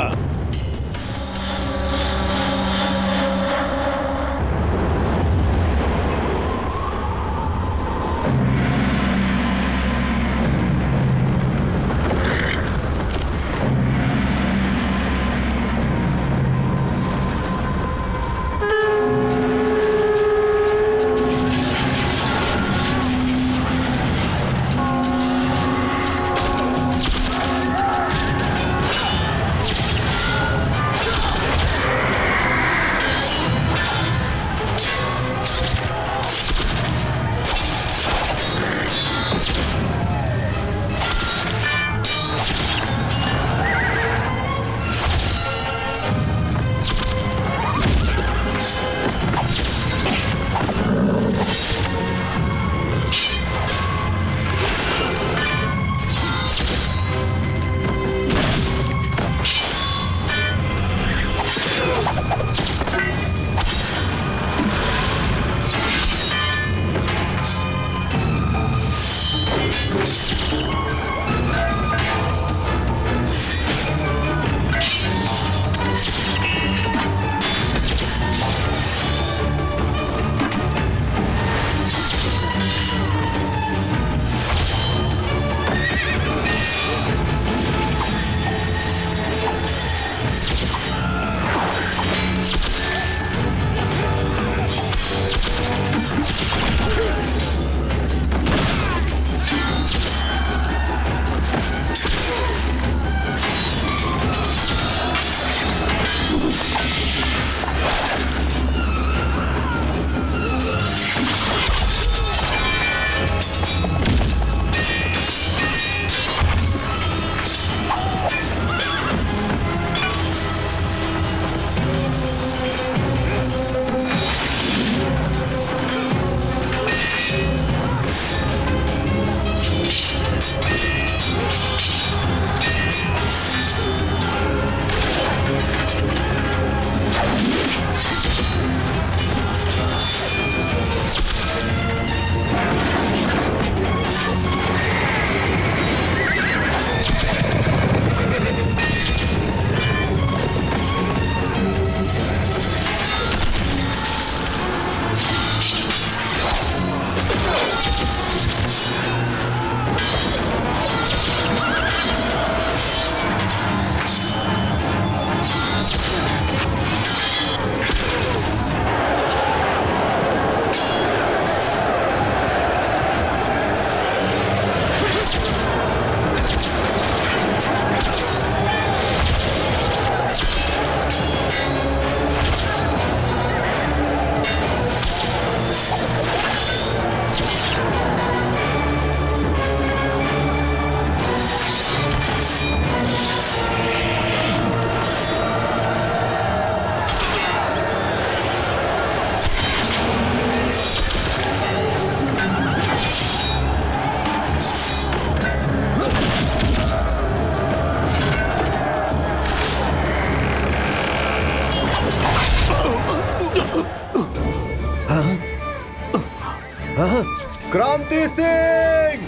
क्रांति सिंह!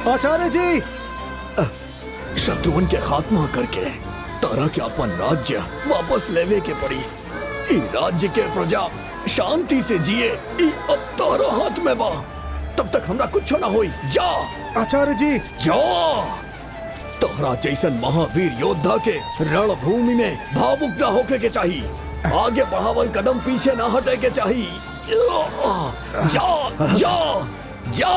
आचार्य जी, शत्रुवन के खात्मा करके तारा के अपन राज्य वापस लेवे के पड़ी। इ राज्य के प्रजा शांति से जिए, इ अब तारा हाथ में बा। तब तक हमरा कुछ ना होई। जा आचार्य जी। जा। तोहरा जैसन महावीर योद्धा के रणभूमि में भावुक न होके के चाहिए। आगे बढ़ावल कदम पीछे ना हटे के चाहिए। जा जा जा।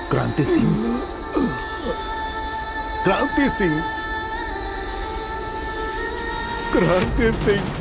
क्रांति सिंह, क्रांति सिंह, क्रांति सिंह।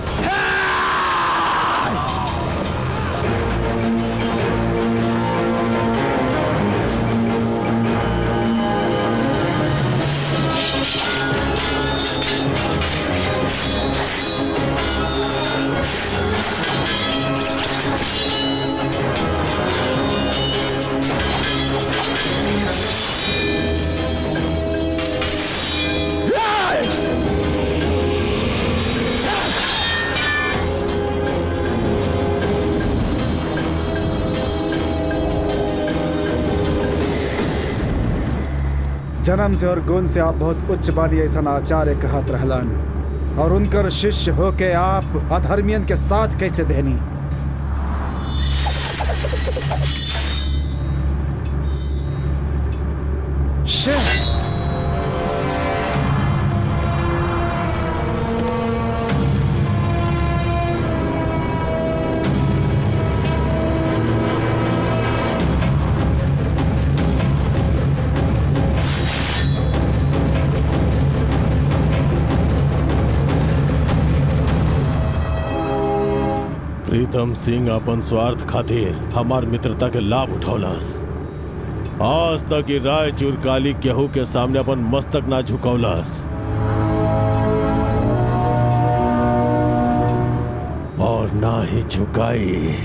जन्म से और गुण से आप बहुत उच्च बानी ऐसा आचार्य कहत रहलन, और उनकर शिष्य होके आप अधर्मियन के साथ कैसे देनी? प्रीतम सिंह अपन स्वार्थ खातिर हमार मित्रता के लाभ उठौलस। आज तक ये रायचूर काली केहू के सामने अपन मस्तक ना झुकौलस, और ना ही झुकाई।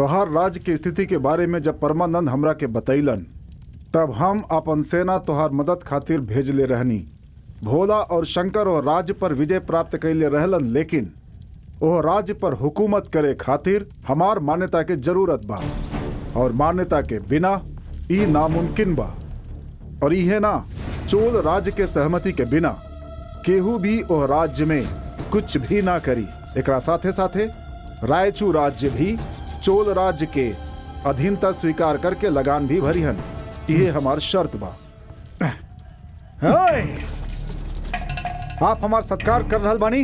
तोहार राज्य की स्थिति के बारे में जब परमानंद हमरा के बतैलन तब हम अपन सेना तोहार मदद खातिर भेजले रहनी। भोला और शंकर और राज्य पर विजय प्राप्त कैले रहलन, लेकिन वो राज्य पर हुकूमत करे खातिर हमार मान्यता के जरूरत बा, और मान्यता के बिना ई नामुमकिन बा। और इहे ना, चोल राज्य के सहमति के बिना केहू भी ओ राज्य में कुछ भी ना करी। एकरा साथे साथे रायचू राज्य भी चोल राज्य के अधीनता स्वीकार करके लगान भी भरी हन। ये हमार शर्त बा। आप हमार सत्कार कर रहल बानी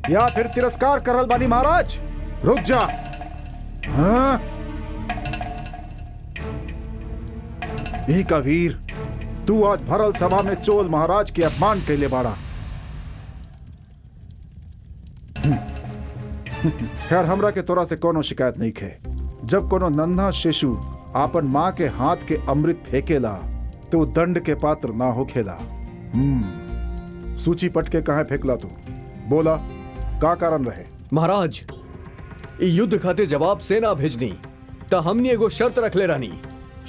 या फिर तिरस्कार कर रहल बानी महाराज? रुक जा। हाँ? ई का वीर, तू आज भरल सभा में चोल महाराज के अपमान कैले बाड़ा। खैर, हमरा के तोरा से कोनो शिकायत नहीं खे। जब कोनो नन्हा शिशु आपन माँ के हाथ के अमृत फेंकेला तो दंड के पात्र ना हो खेला। सूची पट के कहाँ फेंकला तू? बोला, का कारण रहे? महाराज, ई युद्ध खातिर जवाब सेना भेजनी त हमनी एगो शर्त रखले रहनी।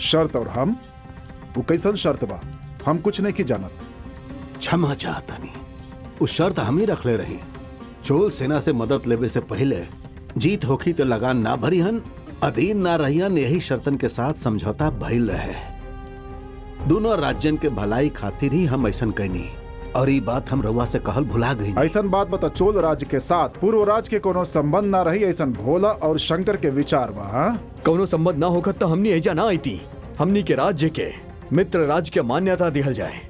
शर्त? और हम? वो कैसन शर्त बा? हम कुछ नहीं की जानत। क्षमा चाहता नहीं, उस शर्त हम ही रखले रही। चोल सेना से मदद लेवे से पहले जीत होखी तो लगान ना भरी हन, अधीन ना रहियन, यही शर्तन के साथ समझौता भइल रहे। दोनों राज्यन के भलाई खातिर ही हम ऐसन कहनी, और ये बात हम रउआ से कहल भुला गई। ऐसन बात बता, चोल राज्य के साथ पूर्व राज्य के कोनो संबंध ना रही, ऐसन भोला और शंकर के विचार बा? हाँ? कौनो संबंध ना होकर तो हमनी ऐजा ना आईती। हमनी के राज्य के मित्र राज्य के मान्यता दिहल जाए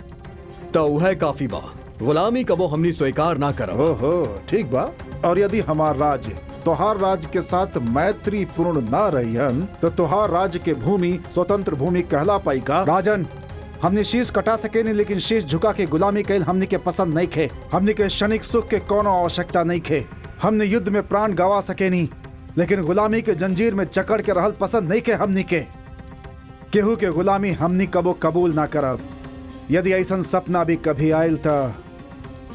तो वह काफी बा। गुलामी कबो हमनी स्वीकार ना करब। ओहो, ठीक बा। और यदि हमार राज्य तोहार राज्य के साथ मैत्री पूर्ण ना रहियन तो तोहार राज्य के भूमि स्वतंत्र भूमि कहला पाई का? राजन, हमने शीश कटा सके नहीं, लेकिन शीश झुका के गुलामी कैल हमने के पसंद नहीं खे। हमने के क्षणिक सुख के कोनो आवश्यकता नहीं खे। हमने युद्ध में प्राण गवा सके नहीं, लेकिन गुलामी के जंजीर में जकड़ के रहल पसंद नहीं खे। हमने के केहू के गुलामी हमने कबो कबूल ना करब। यदि ऐसा सपना भी कभी आयल था,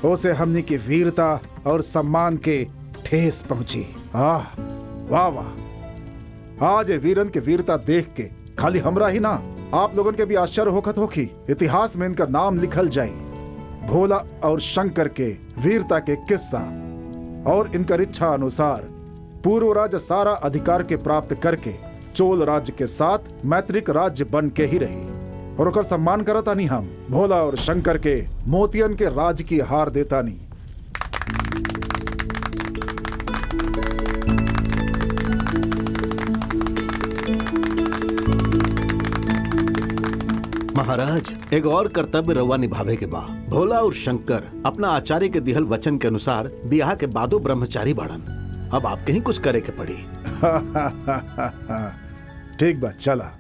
उसे हमने की वीरता और सम्मान के ठेस पहुंची। वाह वाह। आज ये वीरन के वीरता देख के खाली हमरा ही ना, आप लोगन के भी आश्चर्य होखत होखी। इतिहास में इनका नाम लिखल जाए। भोला और शंकर के वीरता के किस्सा और इनकर इच्छा अनुसार पूर्व राज्य सारा अधिकार के प्राप्त करके चोल राज्य के साथ मैत्रिक राज्य बन के ही रही, और ओकर सम्मान करता नहीं। हम भोला और शंकर के मोतियन के राज की हार देता नहीं। महाराज, एक और कर्तव्य रउआ निभावे के बा। भोला और शंकर अपना आचार्य के दिहल वचन के अनुसार बियाह के बादो ब्रह्मचारी बाड़न। अब आपके ही कुछ करे के पड़ी। ठीक बा, चला।